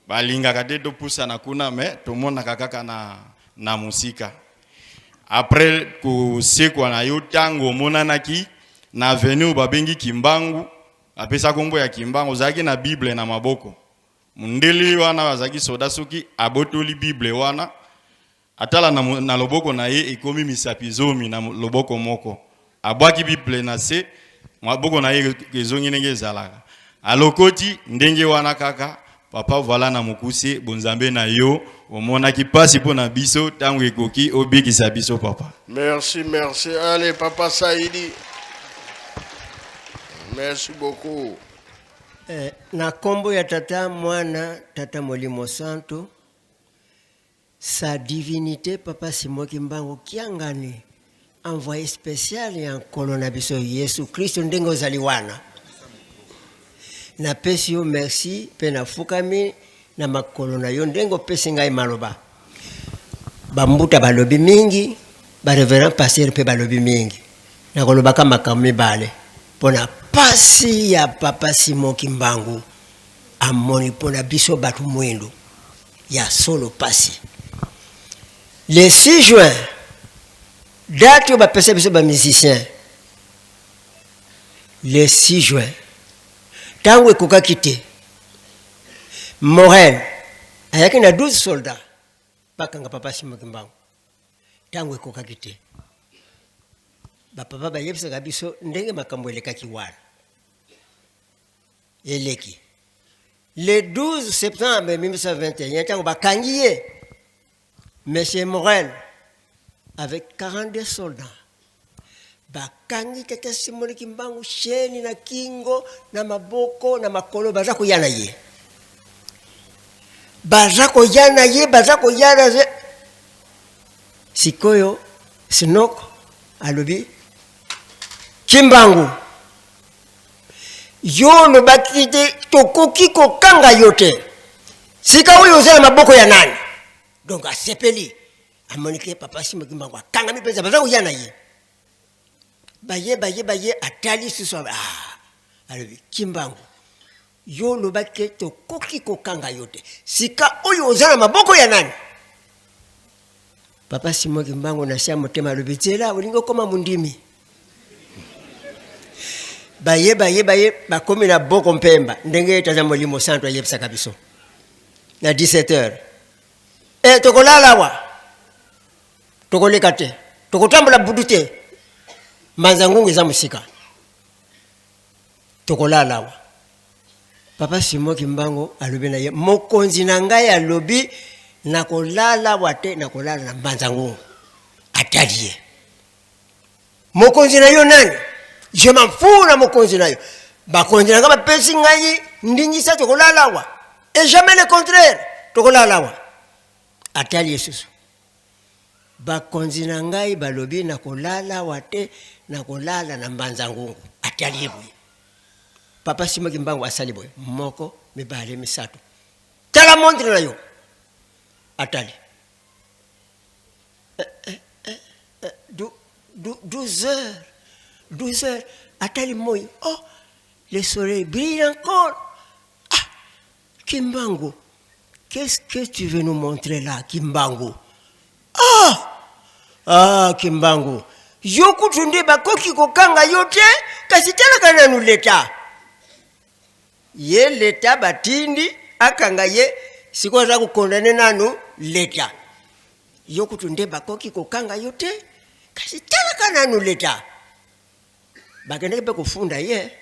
balingaka te topusa na kuna mais tomonaka kaka na musika après kosekwa na yo tango monanaki na avenue babengi Kimbangu apesa kombo ya Kimbangu ozalaki na Bible na maboko mundeli wana bazaki soda soki abotoli Bible wana atala na loboko na ye ekomi misapi zomi na loboko moko abwaki Bible na se maboko na ye ezongi ndenge ezalaka alokoti ndenge wana kaka papa voilà na mukuse bonzambe na yo omonaki pasi pona biso tango ekoki obikisa biso papa. Merci. Allez papa Saïdi. Merci beaucoup. Na kombo ya tata mwana tata Molimo Santo sa divinité papa Simon Kimbangu kiangani envoyé spécial ya nkolo na biso Yesu Kristo ndengo zaliwana na pesi yo merci pe na fukami na makolo na yo ndengo pesi ngai maloba bambuta balobi mingi ba reverend pasteur pe balobi mingi na koloba kama makambo mibale pona pasi ya papa Simon Kimbangu amoni pona biso batu mwendo ya solo pasi le 6 juin date yo bapesa biso ba musicien le 6 juin tango ekokaki te Morel ayaki na 12 soldats bakanga papa Simon Kimbangu tango ekokaki te bapapa bayebisaka biso ndenge makambo elekaki wana eleki le 12 septembre 1921 tango bakangi ye monsieur Morel avec 42 soldats bakangi tata Simon Kimbangu sheni na kingo na maboko na makolo baza koyana ye sikoyo Sinoko alobi Kimbangu yo no bakite tokoki kokanga yote sika oyo ozala maboko ya nani donc asepeli amonike papa Simon Kimbangu akanga mipeza baza koyana ye baye atali suso alobi Kimbangu yo no bakite tokoki kokanga yote sika oyo ozala maboko ya nani papa Simon Kimbangu na sia motema alobi tela olingo koma mundimi baye bakomi na boko mpemba ndenge taza Molimo Santo ayebisa kabiso na 17h tokolala wa tokoleka te tokotambola budu te manzangungu eza musika tokolala wa papa Simon Kimbangu alobi na ye mokonzi na ngai alobi nakolala wa te nakolala na manzangungu atali ye mokonzi na yo nani je m'en fous na mokonzi na yo bakonzi na ngaba pesi ngai ndingisa tokolala wa et jamais le contraire tokolala wa atali Yesu bakonzi na ngai balobi nakolala wa te nakolala na mbanzangungu atali ye boye papa Simon Kimbangu asali boye moko mibale misato tala montre na yo atali 12 heures atali moi oh le soleil brille encore Kimbangu qu'est-ce que tu veux nous montrer là Kimbangu Kimbangu yoku tunde bakoki kokanga yote kasi tala kana nu leta ye leta batindi akanga ye siko za kukondane nanu leta yoku tunde bakoki kokanga yote kasi tala kana nu leta bagende be kufunda ye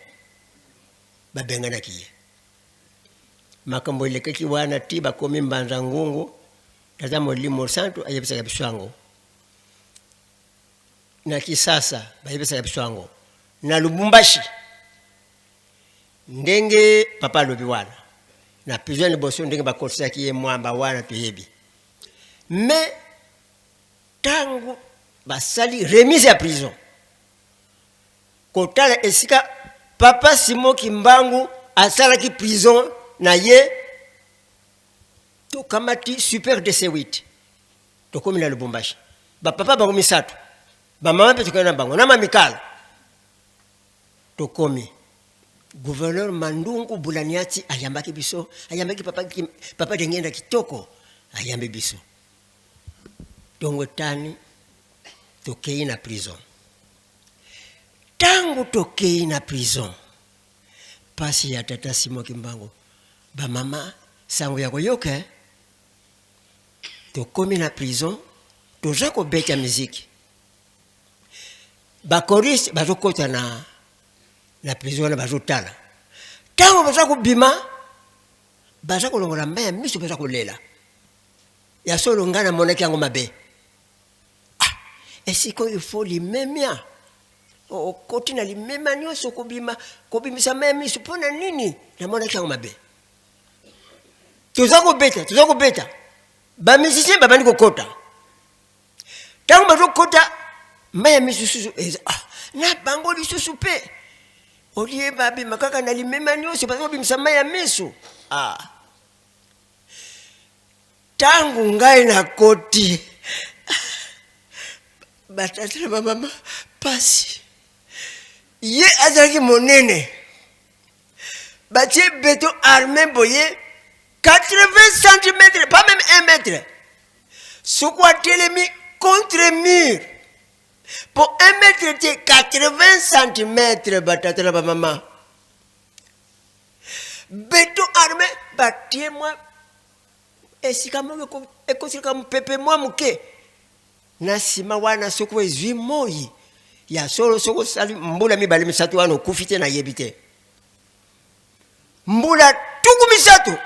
babengana kiye makambo lekeki wana tiba komi mbanza ngungu taza Molimo Santo ayebisa kabiswango na kisasa bayebisa kabiswango na Lubumbashi ndenge papa lobi wana na prison boso ndenge bakotsa kiye mwamba wana tuyebi mais tangu basali remise ya prison kotala esika papa Simon Kimbangu asala ki prison na ye to kamati super DC8 to komi na Lubumbashi ba papa bango misato ba mama pe tukana bango na mamikala to komi gouverneur Mandungu Bulaniati ayambaki biso ayambaki papa dengenda kitoko ayambe biso dongo tani tokei na prison tangu tokei na prison pasi ya tata Simon Kimbangu ba mama sango ya koyoka tokomi na prison toza kobeta muziki ba choriste bazokota na prison na bazotala tango baza kubima baza kolongola mbaya miso baza kolela ya solo ngana monaki yango mabe esiko il faut limemia okoti na limema nyoso kobimisa memi supona nini na monaki yango mabe tuza kobeta ba musicien babandi kokota tango bazokota mbaya misusu na bango lisusu pe olie babi makaka na limema nyonso parce que bimsama ya miso tangu ngai na koti batata na mama pasi ye azalaki monene batie béton armé boye 80 cm, pas même 1 mètre. Ce quoi télémi contre mur. Pour 1 mètre, c'est 80 cm, batata la maman. Béton armé, batie moi. Et si comme et comme pepe moi muke. Na sima wana soko ezwi moyi. Ya solo soko sali mbula mi bali misatu wano kufite na yebite. Mbula tuku misatu.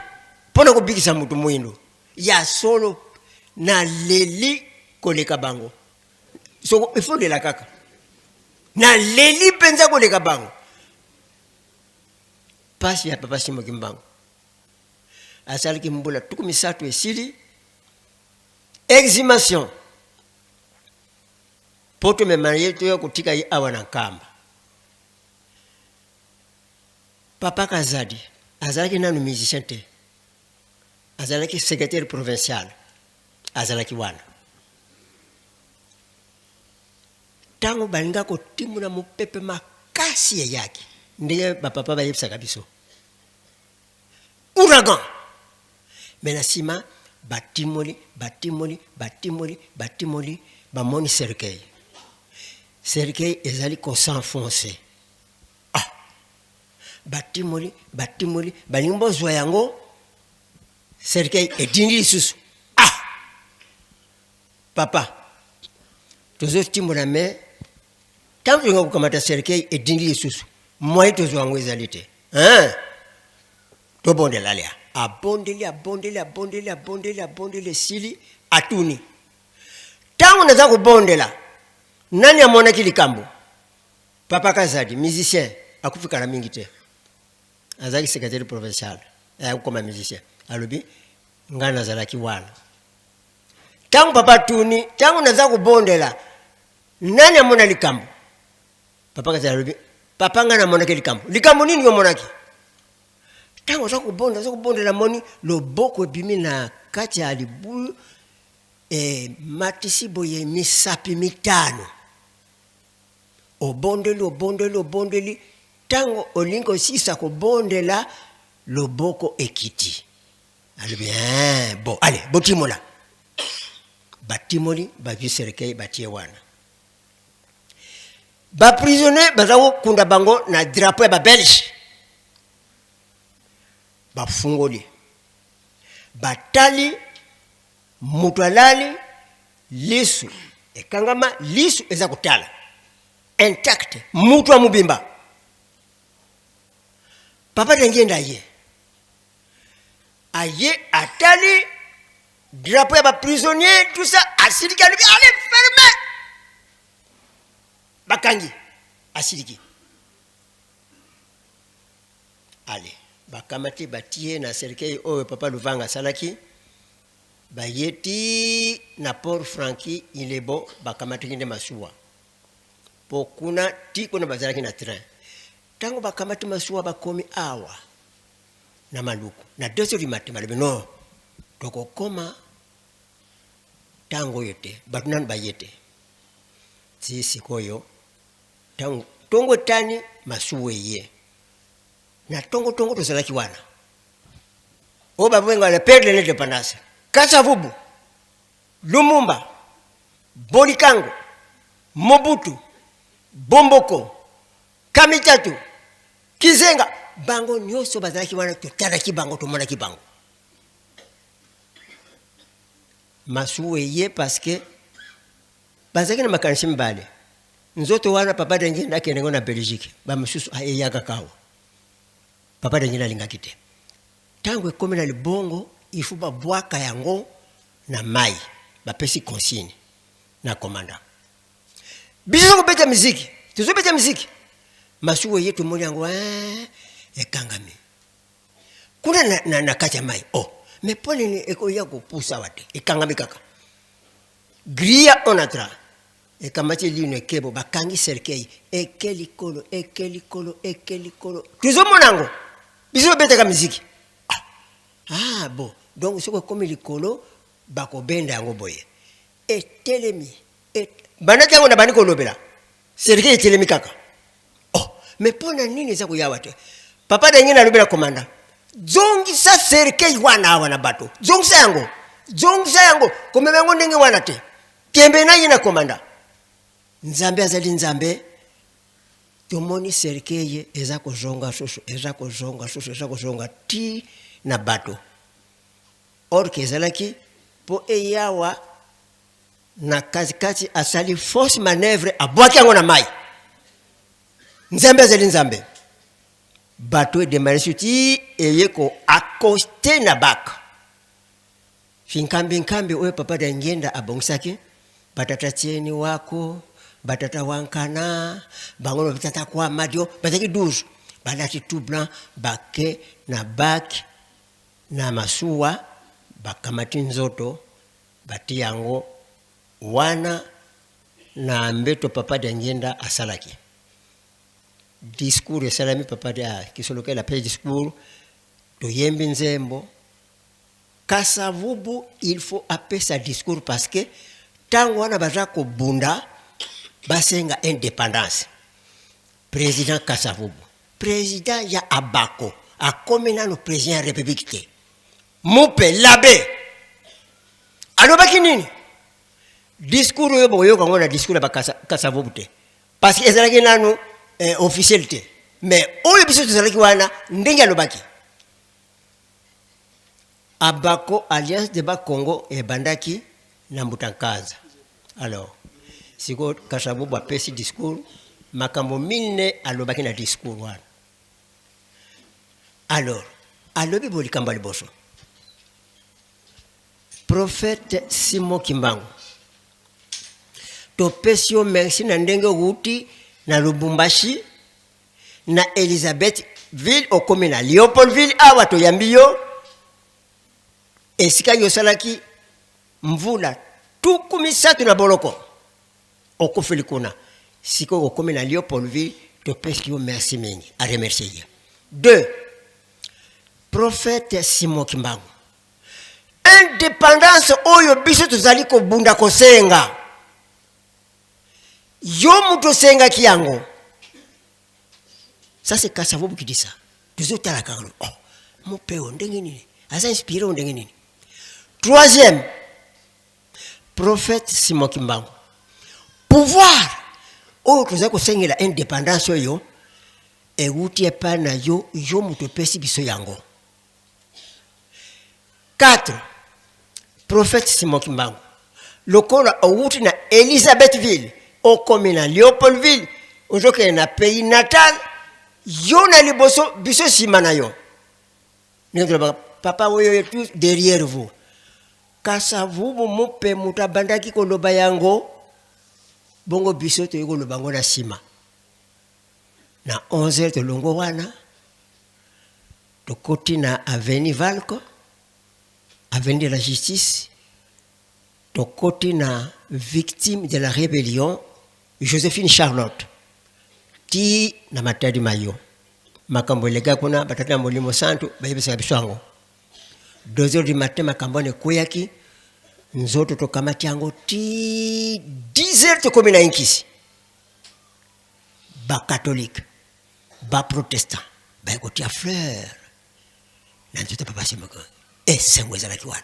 Pona kubikisa mutu mwindo. Ya solo na leli koleka bango. So ifunde la kaka. Na leli penza koleka bango. Pasi ya papa Simo Kimbangu. Asali kimbula tuku misatu esili. Exhumation. Poto memanie to kutika yi awana kamba. Papa Kazadi azalaki nanu musicien te. Azalaki secrétaire provincial. Azalaki wana. Tango balinga ko timu na mupepe makasi yake. Ndiye bapapa bayebisa kabiso. Ouragan. Menasima batimoli bamoni cercueil. Cercueil ezali ko s'enfoncer. Batimoli balimbo zwa yango cercueil edindi lisusu. Papa tozo timbo na me tangu ngo kukamata cercueil edindi lisusu moi tozo yango ezali te to bondela lia abondeli sili atuni tangu naza kubondela nani amona kilikambo Papa Kazadi musicien akufika na mingi te azali secrétaire provincial comme musicien alobi ngana zalaki wana tangu papa tuni tangu naza kubondela nani amona likambo Papa Kazadi alobi papa ngana amona likambo nini yomonaki tangu za kubondela moni loboko ebimi na kati ya libu matisi boye misapi mitano obondeli tango olingo sisa kubondela loboko ekiti. Alors bien, bon, allez, botimola. Batimoli, bavi cercueil, batie wana. Ba prisonnier, bazawo kunda bango na drapeau ba belge. Ba fungoli. Batali, mutwalali, lisu. Ekangama, lisu eza kutala. Intact, mutwa mubimba. Papa dengienda ye. Aye, atali, drapeau ba prisonnier, tout ça, asidiki, allez, fermez! Bakangi, asidiki. Allez, bakamati, batie, na cercueil, oh, papa Luvanga salaki, bayeti, na Port Franki, il est beau, bakamati kinde masuwa. Pokuna, tiko na bazalaki na train. Tango bakamati masuwa bakomi awa. Na maluku na doso limati malebe no toko koma tango yote batunan bayete sisi koyo tango tongo tani masuwe ye na tongo to salaki wana o babwenga le perdre l'indépendance Kasavubu Lumumba Bolikango Mobutu Bomboko Kamitatu Kizenga bango nyoso bazalaki wana totala kibango tomona kibango masuwe ye parce que bazalaki na makanisi mbale nzoto wana papa dengi ndakende na Belgique ba mususu ayaka kawa papa dengi nalinga kite tangu ekomi na libongo ifuba bwaka yango na mai bapesi consigne na komanda biso kubeta muziki tuzobeta muziki masuwe yetu moni yango ekangami kuna na kacha mai mais pole ni eko ya kupusa wate ekangami kaka gria onatra ekamati lino ekebo bakangi serkei ekelikolo tuzomonango biso betaka miziki bon donc soko komi likolo bakobenda yango boye etelemi banati yango na bani kolobela serkei etelemi kaka mais pona nini eza koyawa te papa da ngina alobela komanda zongisa serkei wana na bato zongisa yango komema yango ndenge wana te tembe na yina komanda nzambe azali nzambe tomoni serkei eza kozonga ti na bato or ke ezalaki po eyawa na katikati asali force manœuvre abwaki yango na mai nzambe azali nzambe bato edemare suti eye ko accoste na baka finkambi oyo papa da ngenda abongisaki batata tieni wako batata wankana bangono batata kwa madio bataki 12 balati tout blanc bake na bak na masuwa bakamati nzoto bati yango wana na mbeto papa da ngenda asalaki discours esalami papa da kisoloke la paix discours to yembi nzembo Kasavubu il faut appeler sa discours parce que tango wana baza ko bunda basenga indépendance président Kasavubu président ya Abako akomena no président république te mupe labe alobaki nini discours yo boyo ko ngona discours ba Kasavubu te parce que ezalaki nanu officiel te mais oyo biso tozalaki wana ndenge alobaki Abako Alliance de Bas Congo et Bandaki Nambutankaza. Alors, si vous Kasavubu a fait ce discours, makambo mine alobaki na discours wana. Alors, alobi boli kambali boso. Prophète Simon Kimbangu. To pesio merci na ndenge wuti na Lubumbashi na Elizabethville okome na Leopoldville awa to yambiyo esika yosalaki mvula tukumisatu na boloko okofeli kuna siko okome na Leopoldville to pesio merci mingi a remercier. 2. Prophète Simon Kimbangu. Indépendance oyo biso tozali ko bunda kosenga. Yo muto senga kiyango. Ça c'est Kasavubu qui dit ça. Tuzo la kangalo. Oh, mon père ndenge nini? Asa inspiré ndenge nini? 3e. Prophète Simon Kimbangu. Pouvoir oyo tozali kosenga la indépendance oyo ewuti epa na yo muto pesi biso yango. 4. Prophète Simon Kimbangu. Lokola outi na Elizabethville, okome na Leopoldville, ojoke na pays natal, yo na liboso biso sima na yo. Papa oyo tout derrière vous. Kasavubu mupe mutabandaki koloba yango, bongo biso to yiko lobango na sima. Na 11h to longo wana, to koti na Avenue Valco, Avenue de la Justice, to côté na victime de la rébellion, Joséphine Charlotte, ti na matadi mayo. Makambo lega kuna batata molimo santo, bayebisa bisango. 2h du matin makambo ne koyaki, nzoto to kamati yango ti 10h to komina inkisi. Ba catholique, ba protestant, ba ekoti a fleur. Nanzoto papa simako. Et c'est moi qui wana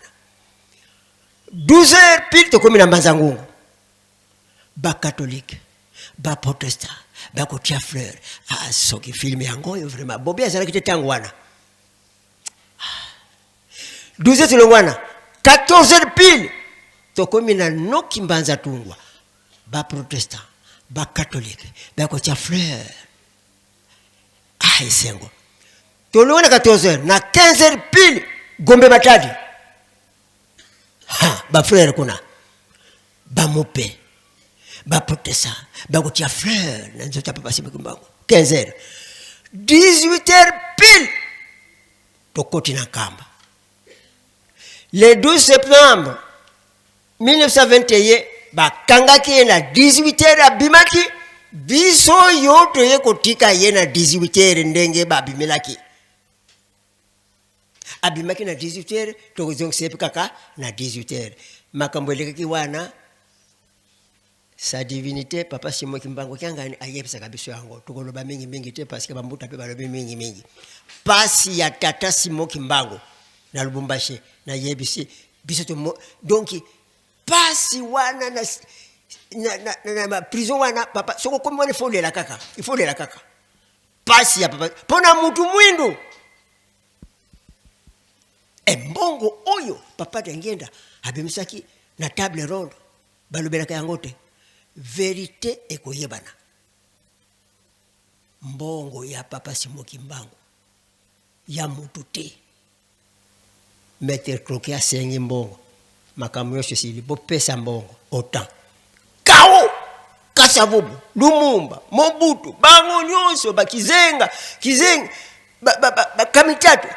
12h pile to komi na Mbanzangungu ba catholique ba protestant ba ko tia fleur soki film yango yo vraiment bobi azala kite tango wana 12h to longwana 14h pile to komi na noki Mbanza tungwa ba protestant ba catholique ba ko tia fleur isengo to longwana 14h na 15h pile Gombe Matadi. Ba frère kuna. Ba mope. Ba protestant. Ba gotia frère. Nanzota papa Simon Kimbangu. 15h. 18h pile. Tokoti na kamba. Le 12 septembre 1921, bakangaki ye na 18h abimaki biso yo toye kotika ye na 18h ndenge babimelaki abimaki na 18h tokozongisepi kaka na 18h makambo elekaki wana sa divinité papa Simon Kimbangu kyangani ayebisaka biso yango tokoloba mingi te parce que bambuta pe balobi mingi pasi ya tata Simon Kimbangu na Lubumbashi na yebisi biso to donc pasi wana na prison wana papa soko komi wana il faut lela kaka pasi ya papa pona mutu mwindu mbongo oyo papa Dangenda abimisaki na table ronde balobelaka yango te vérité ekoyebana mbongo ya papa Simon Kimbangu ya mutu te Maître Croquet asengi mbongo makambo yose sili bopesa mbongo autant Kao Kasavubu Lumumba Mobutu bango nyonso bakizenga kamitatu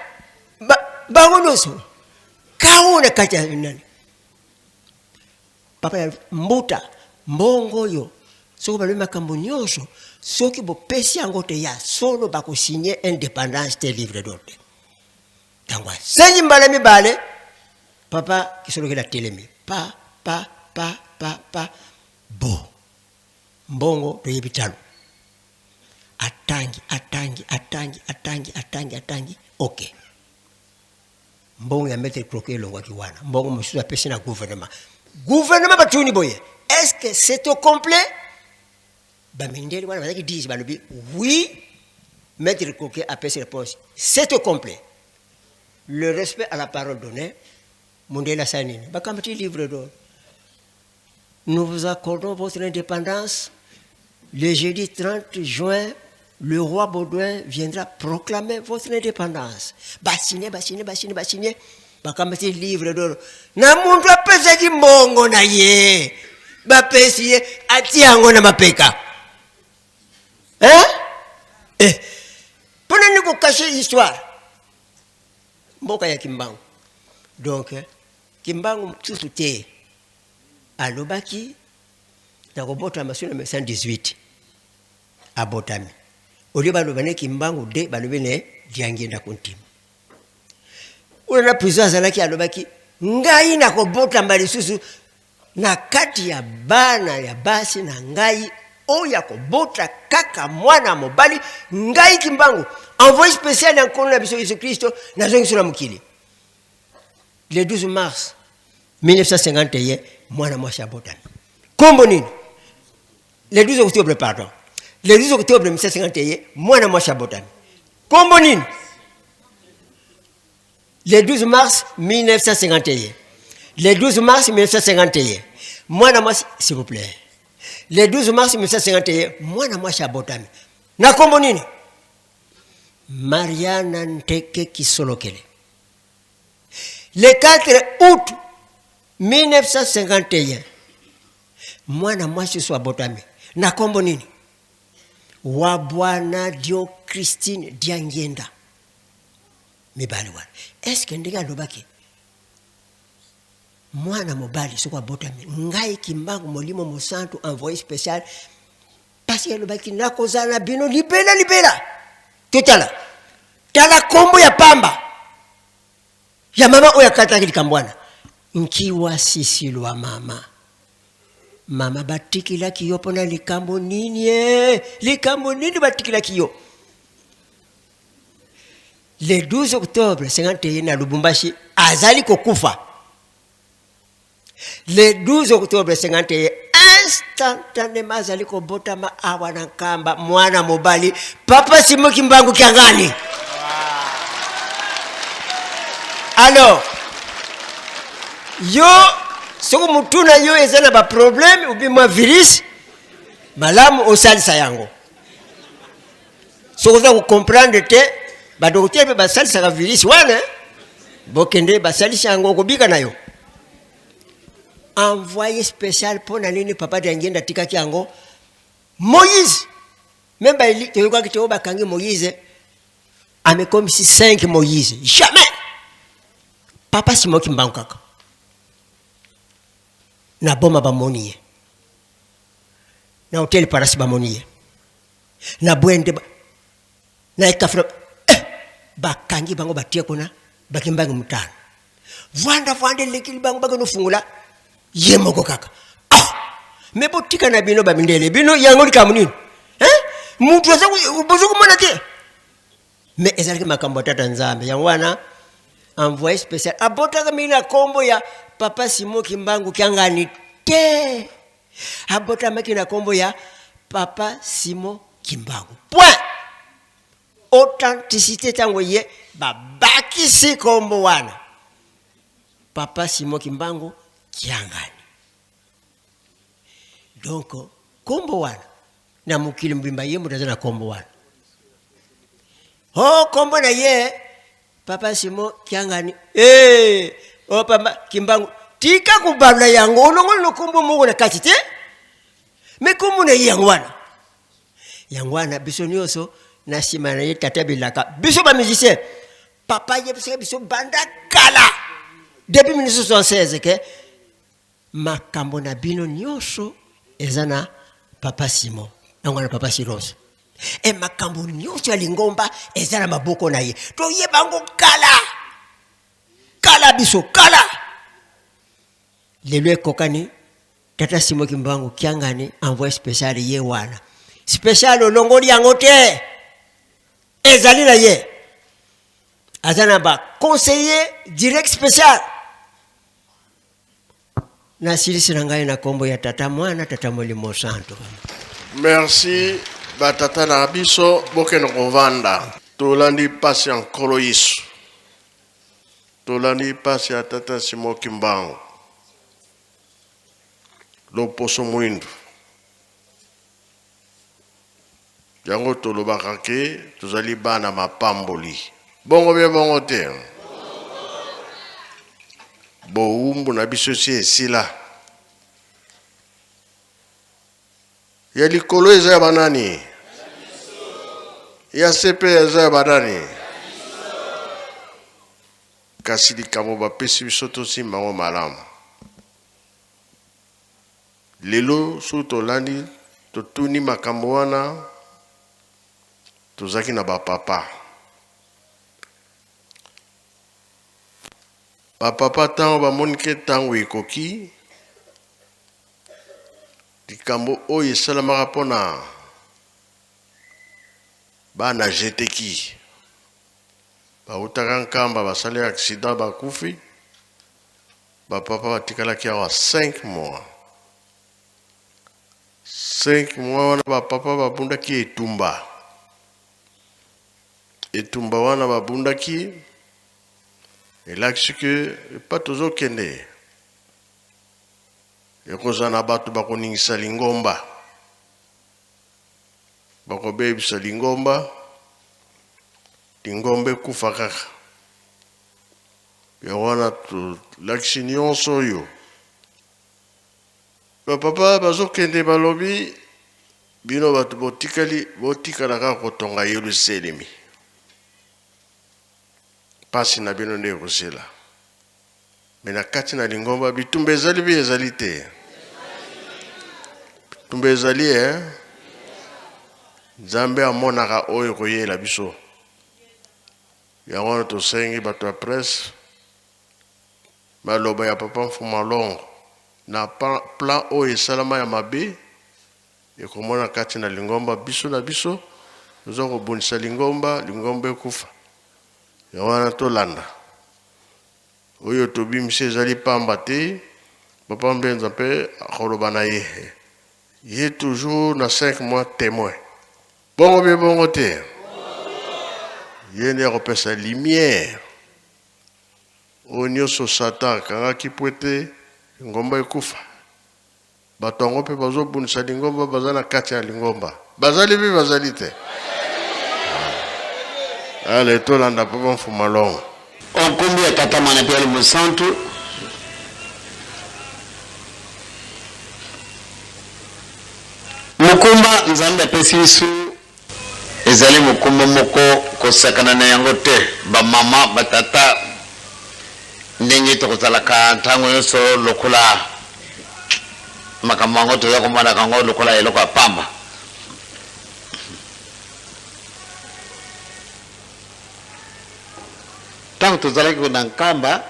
bango nyonso Kao na kati nani papa ya mbuta mbongo yo soko balobi makambo nyonso soki bopesi yango te ya solo bakosigné indépendance te livre d'ordre tangwa senyi mbala mibale papa kisolokela telemi pa bo mbongo toyebi talo atangi okay mbongo ya Maître Croquet longwaki wana mbongo mosusu apesi na gouvernement batuni boye est-ce que c'est au complet bamindeli wana bazaki 10 balobi oui Maître Croquet apesi réponse c'est au complet le respect à la parole donnée Mondela Sanini bakamati livre d'or nous vous accordons votre indépendance le jeudi 30 juin le roi Baudouin viendra proclamer votre indépendance basine bakamati livre d'or na muntu apesaki mbongo na ye bapesi ye ati yango na mapeka pona niko cacher histoire mboka ya Kimbangu donc Kimbangu tutu te alobaki na kobota masuna 118 abotami oli balobane Kimbangu de balobene Dangenda kontima ona prison azalaki alobaki ngai na kobota mbali susu na kati ya bana ya basi na ngai oya kobota kaka mwana mobali ngai Kimbangu envoyé spécial en kono na biso Yesu Kristo na zongi sura mukili le 12 mars 1951 mwana mwasi abotami kombo nini le 12 octobre pardon le 12 octobre 1951 mwana mwasi abotami kombo nini le 12 mars 1951 le 12 mars 1951 mwana mwasi s'il vous plaît le 12 mars 1951 mwana mwasi abotami na kombo nini Mariana Nteke Kisolokele. Le 4 août 1951 mwana mwasi so abotami na kombo nini wa bwana Dio Christine Dangenda mibali wana est-ce que ndinga lobaki mwana mobali so abotami ngai Kimbangu molimo mosantu envoyé spécial parce que lobaki nakozana bino libela totala tala kombo ya pamba ya mama oya kata kilikambwana nkiwa sisi lwa mama batikila kiyo pona likambo nini batikila kiyo le 12 octobre 51 na Lubumbashi azali kokufa le 12 octobre 51 instantanément azali kobotama awa na kamba mwana mobali papa Simon Kimbangu kyangani alors yo soko mutuna yo ezana ba problème ou bien virus malamu osalisa yango soko za comprendre te ba docteur ba salisa ka virus wana bokende ba salisa yango kobika nayo envoyé spécial pour nani papa Dangenda tikaki yango Moïse même ba ili te kwa kiteo bakangi Moïse ame comme si 5 Moïse jamais papa Simon Kimbangu kaka na boma ba moniye na hotel parasi bamonie na bwende na ikafra bakangi bango batie kuna bakimbangi mutano vanda lekili bango bagano fungula yemoko kaka mebotika na bino babindele bino yango likamunini muntu aza ubozo kumana te mais ezalaki makambo tata nzambe yango wana envoyé spécial abotaka mina kombo ya papa Simon Kimbangu kyangani te abota makina kombo ya papa Simon Kimbangu point authenticité tango ye babakisi kombo wana papa Simon Kimbangu kyangani donc kombo wana na mukili mbimba ye mutazana kombo wana kombo na ye papa Simon kyangani papa Kimbangu tika kubala yango olongo no kombo moko na kati te me kombo na ye yangwana biso nyoso na simana ye tata bilaka biso ba musicien papa ye biso banda kala depuis 1976 ke makambo na bino nyoso ezana papa Simon ngwana papa Siroso makambo nyoso ya lingomba ezana maboko na ye to ye bango kala biso kala lelo kokani tata Simon Kimbangu kyangani envoyé spécial ye wana spécial olongoli yango te ezali na ye azana ba conseiller direct spécial na silisi na ngai na kombo ya tata mwana tata Molimo Santo. Merci batata na biso bokeno kovanda tolandi pasi ya nkolo Yesu tolandi pasi ya tata Simon Kimbangu loposo mwindu yango tolobaka ke tozali bana mapamboli bongo bie bongo te boumbu na biso si esila ya likolo eza ya banani ya sepe eza ya banani kasi likambo bapesi biso tosimba ngo malamu lelo so tolandi totuni makambo wana tozaki na bapapa ntango bamoni ke ntango ekoki likambo oyo esalamaka mpona bana jeteki bautaka nkamba basali accident bakufi bapapa batikalaki awa 5 mois 5 mois wana bapapa babundaki etumba wana babundaki elakisi ke epa tozokende ekoza na bato bakoningisa lingomba bakobebisa lingomba ekufa kaka yango wana tolakisi nyonso oyo bapapa bazokende balobi bino bato botikala kaka kotonga Yerusalemi pasi na bino nde ekosila me na kati na lingomba bitumba ezali bi ezali te bitumba ezali nzambe amonaka oyo koyela biso yango wana tosengi bato ya presse maloba ya papa Mfuma Longo na plan oyo esalama ya mabe ekomona kati na lingomba biso na biso toza kobundisa lingomba ekufa yango wana tolanda oyo tobimisi ezali pamba te papa Mbenza mpe akoloba na ye toujours na 5 mois témoin bongo bie bongo te ye nde akopesa lumière oyo nyonso Satan akangaki po ete lingomba ekufa bato yango mpe bazobundisa lingomba baza na kati ya lingomba bazali mpe bazali te ale tolanda papa Mfuma Longo okombi ya tata mwana Pierre Musantu mukumba nzambe apesi biso ezali mukumba moko kosakana na yango te bamama batata ndenge tokozalaka ntango nyonso lokola makambo yango toza komona kango lokola eloko ya pamba. Ntango tozalaki na Nkamba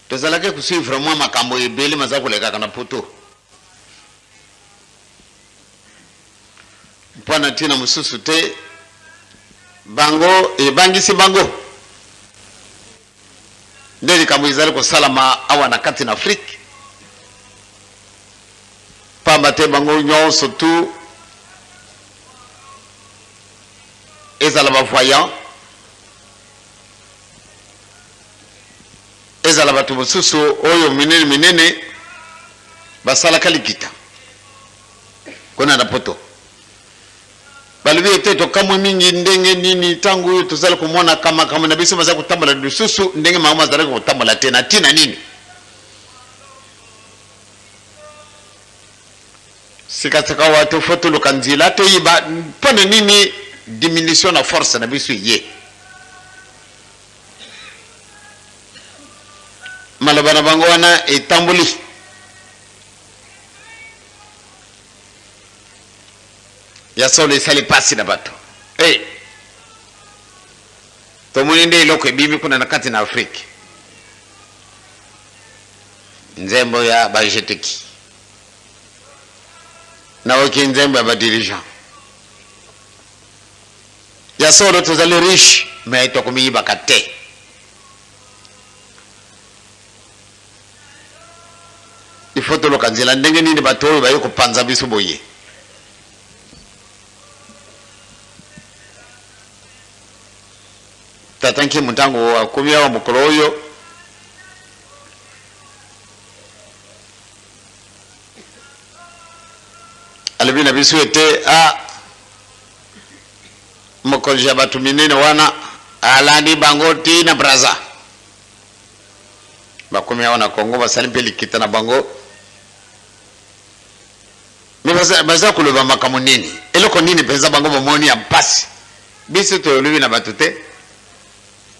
tozalaki kosuivre mwa makambo ebele maza kolekaka na poto mpo na ntina mosusu te bango ebangisi bango nde likambo ezali kosalama awa na kati na Afrique pamba te bango nyonso tu ezala bavoyant ezala bato mosusu oyo minene basalaka likita kona na poto balobi ete tokamwe mingi ndenge nini ntango oyo tozali komona makambo na biso baza kotambola lisusu ndenge makambo azalaki kotambola te na ntina nini sikasika wate fo toluka nzela toyiba mpona nini diminution na force na biso ye maloba na bango wana etamboli ya solo esali pasi na bato tomoni nde eloko ebimi kuna na kati na Afrique nzembo ya bajeteki na oki nzembo ya badirigant ya solo tozali riche mais tokomiyibaka te ifo toloka nzela ndenge nini bato oyo baye kopanza biso boye tatanki mutango akomi awa mokolo oyo alobi na biso ete mokonzi ya bato minene wana alandi bango ti na Braza bakomi awa na Congo basali mpe likita na bango me baza koloba makambo nini eloko nini mpenza bango bomoni ya mpasi biso tolobi na bato te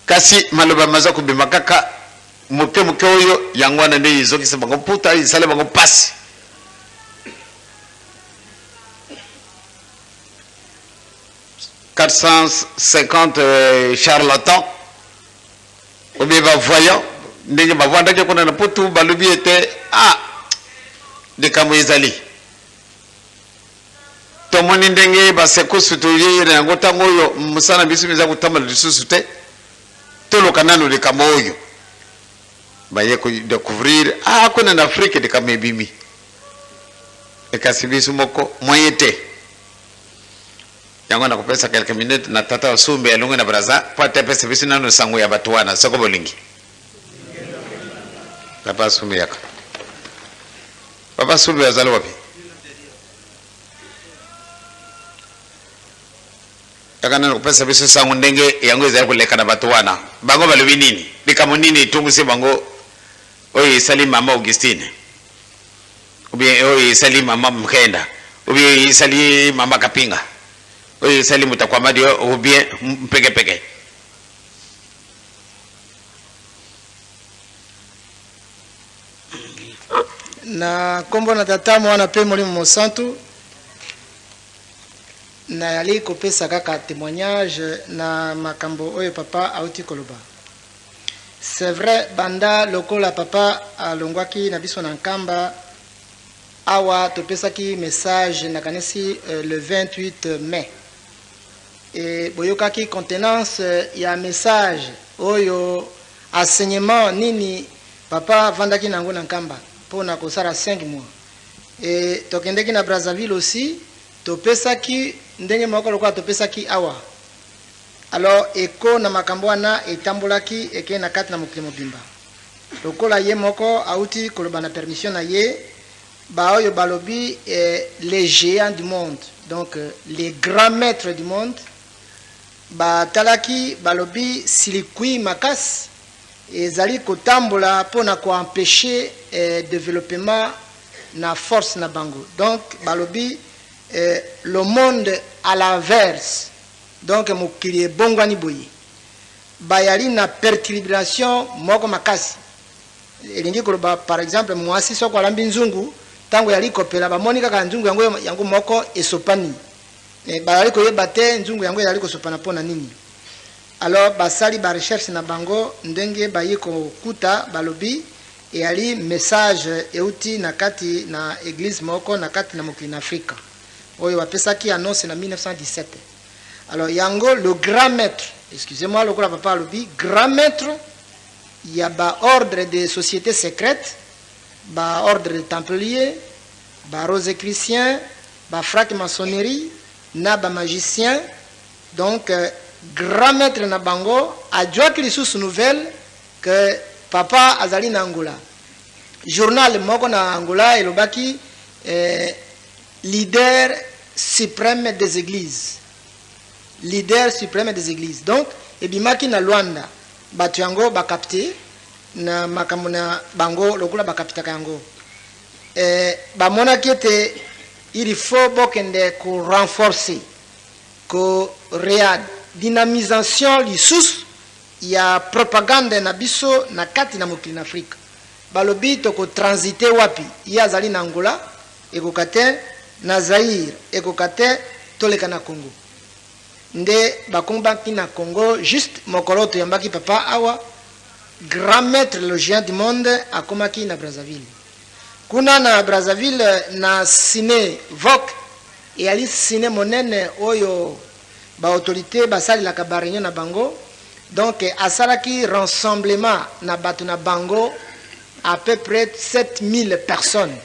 kasi maloba maza kobima kaka moke oyo yango wana nde ezokisa bango puta esali bango mpasi charlatans ou bien voyants ndenge bavandaki kuna na poto balobi ete likambo ezali tomoni ndenge basekusu toyeye na yango ntango oyo mosala biso eza kotambola lisusu te toloka nano likambo oyo baye kodécouvrir kuna na Afrique likambo ebimi ekasi biso moko moyen te yango na kopesa quelques minutes na tata Osumbe alungu na Braza po atepesa biso nano sango ya bato wana soko bolingi Papa Osumbe yaka Papa Osumbe azali wapi yaka nano kopesa biso sango ndenge yango ezali koleka na bato wana bango balobi nini likambo nini etungisi bango oyo esali mama Augustine ou bien oyo esali mama Mkenda ou bien esali mama Kapinga oyo esali mutakwamadi ou bien mpekepeke na kombo na tata mwana pe molimo mosantu na yali kopesa kaka témoignage na makambo oyo papa auti koloba. C'est vrai banda lokola papa alongwaki na biso na Nkamba awa topesaki message na kanisi le 28 mai et boyokaki contenance ya message oyo enseignement nini papa vandaki nango na Nkamba pona kosala 5 mois et tokendeki na Brazzaville aussi topesaki ndenge moko lokola topesaki awa. Alors eko na makambo wana etambolaki eke na kati na mokili mobimba lokola ye moko auti koloba na permission na ye ba oyo balobi les géants du monde, donc les grands maîtres du monde ba talaki balobi silikui makasi ezali kotambola pona ko empêcher développement na force na bango. Donc balobi le monde à l'inverse, donc mokili ebongwani boye bayali na perturbation moko makasi elingi koloba par exemple mwasi soko alambi nzungu tango yali kopela bamoni kaka nzungu yango moko esopani bazali koyeba te nzungu yango ezali kosopana mpona nini. Alors basali ba recherche na bango ndenge bayi kokuta balobi eyali message euti na kati na église moko na kati na mokili na Afrika oyo bapesaki annonce na 1917. Alors yango le grand maître, excusez-moi lokola papa alobi grand maître ya ba ordre de société secrète, ba ordre de templier, ba rosicruciens, ba frate maçonnerie na ba magicien. Donc grand maître na bango adjoaki lisusu nouvelle que papa azali na Angola. Journal moko na Angola elobaki leader suprême des églises. Leader suprême des églises. Donc ebimaki na Luanda batu yango bakapte na makambo na bango lokola bakapitaka yango. Bamonaki ete il faut bokende ko renforcer ko dynamisation lisusu ya propagande na biso na kati na mokili na Afrika. Balobi toko transiter wapi ya zali na Angola ekokate na Zaire ekokate toleka na Congo. Nde bakombaki na Congo juste mokolo to yambaki papa awa grand maître logien du monde akomaki na Brazzaville. Kuna na Brazzaville na ciné Vok et ali ciné monene oyo ba autorité basali la kabarenyo na bango. Donc asalaki rassemblement na batu na bango à peu près 7000 personnes.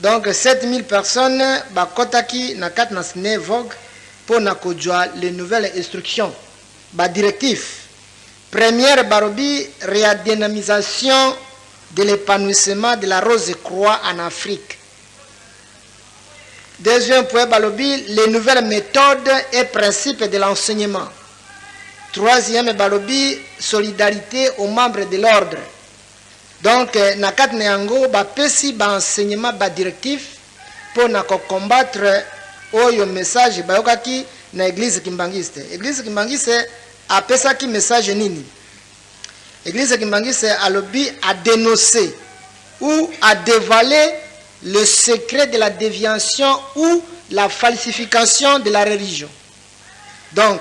Donc 7000 personnes bakotaki na kat na ciné Vogue pour na kodjwa les nouvelles instructions ba directif. Première barobi réadynamisation de l'épanouissement de la rose croix en Afrique. Deuxième point balobi les nouvelles méthodes et principes de l'enseignement. Troisième balobi solidarité aux membres de l'ordre. Donc na kat neango ba pesi ba enseignement ba directif pour na combattre oyo message bayokaki na église kimbangiste. Église kimbangiste a pesaki message nini? Église kimbangiste alobi a dénoncé ou a dévoilé le secret de la déviation ou la falsification de la religion. Donc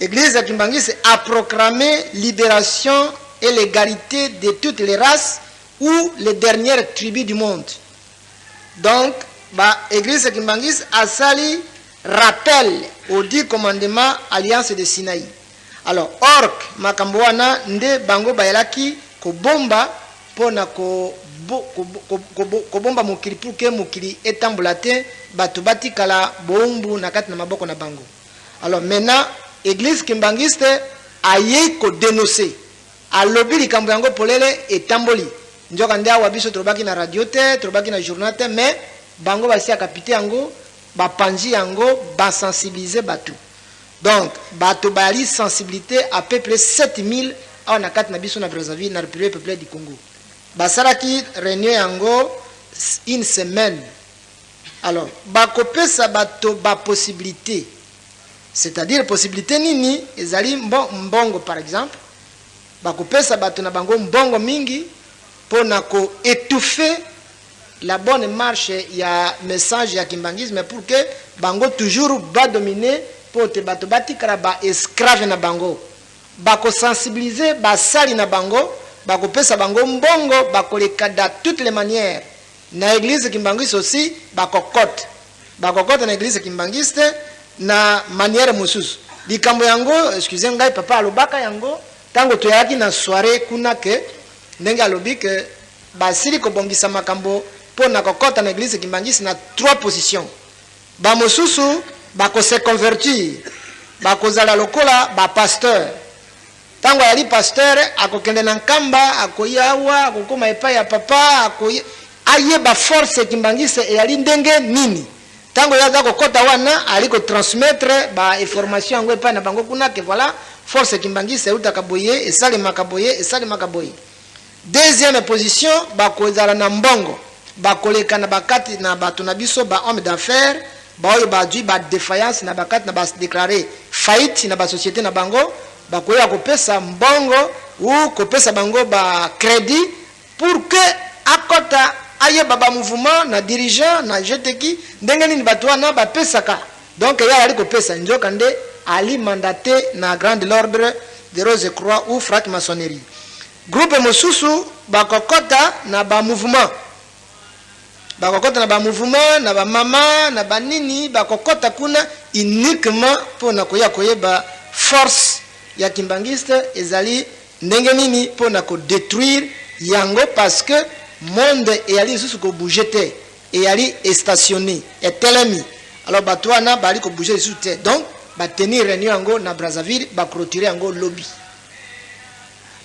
Église kimbangiste a proclamé libération et l'égalité de toutes les races ou les dernières tribus du monde. Donc, Église Kimbangis a sali rappel aux 10 commandements Alliance de Sinaï. Alors, ork makamboana nde bango bayalaki ko bomba pona ko bomba mokili pour que mokili etambulate batu batikala bombu na kati na maboko na bango. Alors maintenant, Église Kimbangiste aye ko dénoncer. Alobi likambo yango polele etamboli. Njoka ndia wabiso trobaki na radio te, trobaki na journal te, mais bango basi akapite yango, bapanji yango, ba sensibiliser batu. Donc, batu bali sensibilité à peu près 7000 a na kat na biso na Brazzaville na République populaire du Congo. Basalaki réunion yango une semaine. Alors, bakopesa bato ba possibilité. C'est-à-dire possibilité nini ezali mbongo par exemple. Bakopesa bato na bango mbongo mingi pona ko étouffer la bonne marche ya message ya kimbangisme pour que bango toujours ba dominer pour te bato batikala ba esclave na bango. Bako sensibiliser basali na bango, bakopesa bango mbongo, bakoleka de toutes les manières. Na église kimbangiste aussi bakokote. Bakokote na église kimbangiste na manière mususu. Likambo yango, excusez ngai papa alobaka yango tango toyaki na soirée kuna ke ndenge alobi ke basili kobongisa makambo pona kokota na église kimbangisi na 3 positions. Ba mosusu bako se convertir, bako zala lokola ba pasteur. Tango yali pasteur akokende na nkamba, akoyawa, akokoma epai ya papa, aye ba force kimbangisi yali ndenge nini. Tango yaza kokota wana aliko transmettre ba information yango epai na bango kuna ke voilà force kimbangisi utaka boye esale makaboye. Deuxième position bakozala na mbongo, bakoleka na bakati na bato na biso ba homme d'affaires, ba oyo ba dui ba défaillance na bakati na ba déclarer faillite na ba société na bango, bakoya kopesa mbongo ou kopesa bango ba crédit pour que akota aye baba mouvement na dirigeant na jeteki ndenge nini bato wana bapesaka. Donc ya ali kopesa nzoka nde ali mandaté na grand l'ordre de Rose Croix ou Frac Maçonnerie. Groupe mosusu bakokota na ba mouvement. Bakokota na ba mouvement na ba mama na ba nini bakokota kuna uniquement pour na koya koyeba force ya kimbangiste ezali ndenge nini pour na ko détruire yango parce que monde eyali susu ko bouger te eyali stationné etelemi. Alors batwana bali ko bouger susu te. Donc ba tenir réunion yango na Brazzaville ba clôturer yango lobby.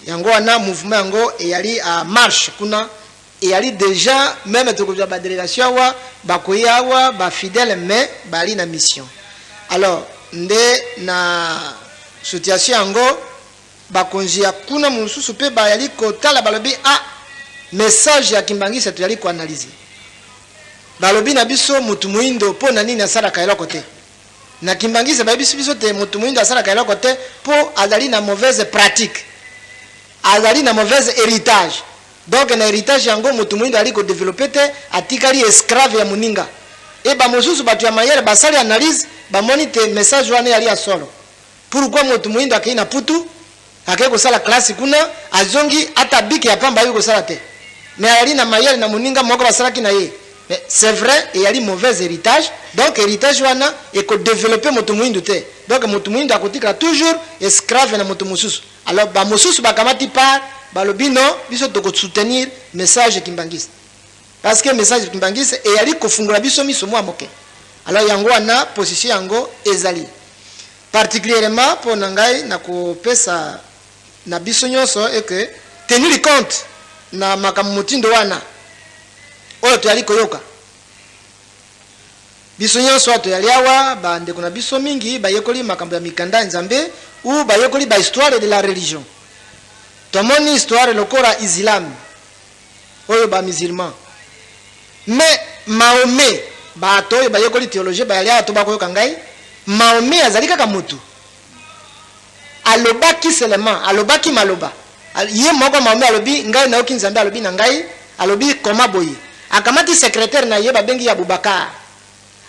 Yango wana mouvement yango eyali à marche kuna eyali déjà même to ko ba délégation wa ba koya wa ba fidèle mais bali na mission. Alors nde na situation yango bakonzi ya kuna mususu pe bayali kotala balobi message ya kimbangisa tuyali ko analyser balobi na biso mutu muindo po na nini asara kaelo kote na kimbangisa ba biso te mutu muindo asara kaelo kote po azali na mauvaise pratique azali na mauvaise héritage. Donc na héritage yango mutu muindo ali ko développer te atikali esclave ya muninga e ba mususu batu ya mayele basali analyse ba monite message wana yali ya solo. Pourquoi mutu muindo akina putu akeko sala classe kuna azongi atabiki ya pamba yuko sala te mais ali na mayele na muninga moko basala kina ye. Mais c'est vrai et yali mauvais héritage. Donc héritage wana e ko développer mutu muindo te. Donc mutu muindo akotika toujours esclave na mutu mususu. Alors ba mususu bakamati par balobi non biso toko soutenir message kimbangisa. Parce que message kimbangisa e yali ko fungula biso miso mwa moke. Alors yango wana position yango ezali. Particulièrement pour nangai na ko pesa na biso nyonso et que tenir compte na makamutindo wana oyo tuyali koyoka biso nyonso tuyali awa bande kuna biso mingi bayekoli makambo ya mikanda nzambe ou bayekoli ba histoire de la religion. Tomoni histoire lokora islam oyo ba musulman mais Mahomet ba to bayekoli théologie bayali ato bakoyoka ngai Mahomet azali kaka mutu alobaki seulement alobaki maloba ye moko Mahomet alobi ngai na oki nzambe alobi na ngai alobi koma boye akamati secrétaire na ye babengi ya Abubakar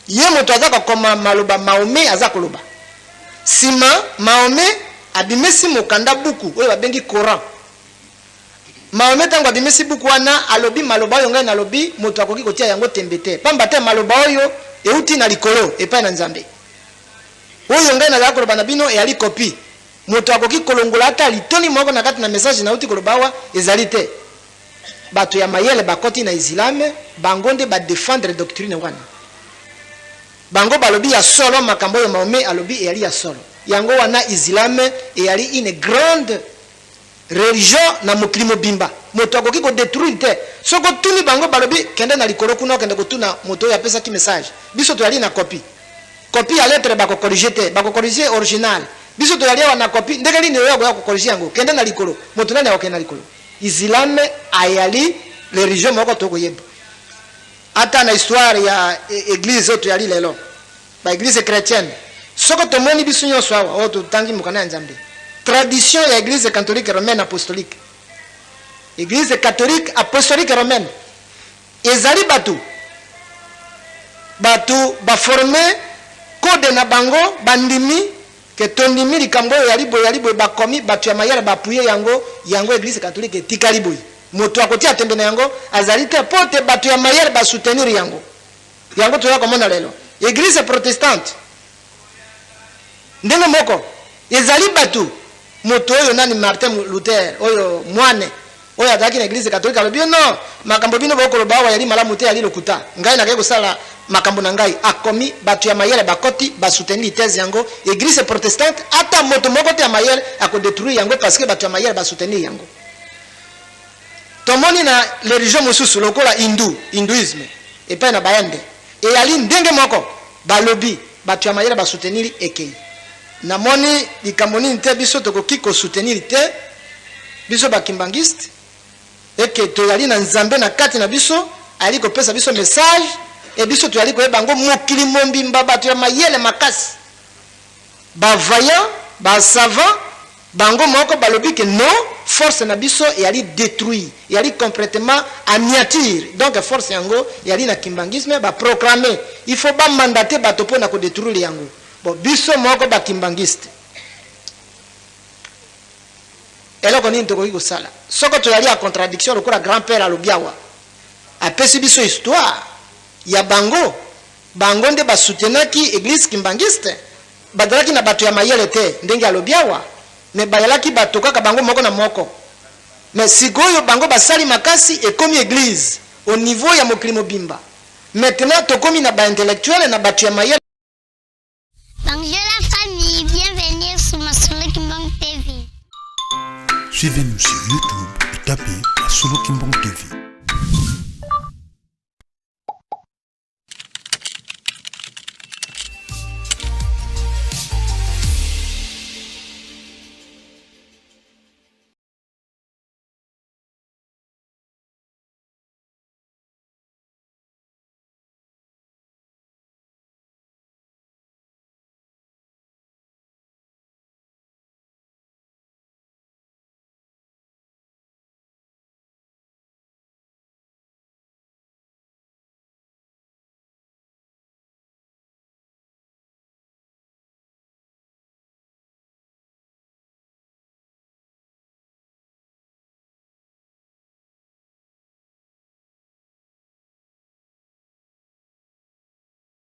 ye moto azaka koma maloba Mahomet azaka koloba sima Mahomet abimesi mokanda buku oyo babengi Coran. Mahomet tango abimesi buku wana alobi maloba oyo ngai nalobi moto akoki kotia yango tembete pamba te maloba oyo euti na likolo epai na nzambe oyo ngai nazala koloba na bino eyali kopi moto akoki kolongola ata litoni moko na kati na message na uti koloba awa ezali te. Bato ya mayele bakoti na islame bango nde ba défendre doctrine wana bango balobi ya solo makambo oyo Mahomet alobi eyali ya solo yango wana islame eyali une grande religion na mokili mobimba moto akoki ko détruire te soko tuni bango balobi kende na likolo kuna kende kotuna moto oyo apesaki message biso toyali na copie ya lettre bako corriger te bako corriger original biso toyali wana copie ndenge lini oyo ya ko corriger yango kende na likolo moto nani akokenda na likolo islame ayali religion moko to koyeba ata na histoire ya église oto yali lelo ba église chrétienne soko tomoni biso nyonso awa oyo totangi mokana ya nzambe tradition ya église catholique romaine apostolique église catholique apostolique romaine ezali batu baforme code na bango bandimi ke tondimi likambo yali boye bakomi batu ya mayele bapuye yango église catholique etikali boye moto akoti atembe na yango azali te pote batu ya mayele ba soutenir yango toya komona lelo église protestante ndenge moko ezali batu moto oyo nani Martin Luther oyo mwane oyo ataki na église catholique alobi non makambo bino bokoloba awa yali malamu te yali lokuta ngai na keko sala makambo na ngai akomi batu ya mayele bakoti ba soutenir thèse yango église protestante ata moto moko te ya mayele ako détruire yango parce que batu ya mayele ba soutenir yango. Tomoni na religion mosusu lokola hindouisme epai na bayande eyali ndenge moko balobi batu ya mayele ba soutenir ekei namoni likambo nini te biso tokoki ko soutenir te biso bakimbangiste eke toyali na nzambe na kati na biso ali kopesa biso message e biso toyali koyeba ngo mokili mombimba bato ya mayele makasi bavaillant basavant bango moko balobi ke non force na biso yali détruit yali complètement anéantir donc force yango yali na kimbangisme ba proclamer il faut ba mandater bato pona ko détruire yango bon biso moko ba kimbangiste eloko nini tokoki kosala soko toyali ya contradiction lokola grand père alobiawa apesi biso histoire ya bango nde basoutenaki église kimbangiste bazalaki na bato ya mayele te ndenge alobiawa me bayalaki bato kaka bango moko na moko me sikoyo bango basali makasi ekomi église au niveau ya mokili mobimba maintenant tokomi na baintellectuel na bato ya mayele. Bonjour la famille, bienvenue sur Masolo Kimbang TV. Suivez-nous sur YouTube et tapez Masolo Kimbang TV.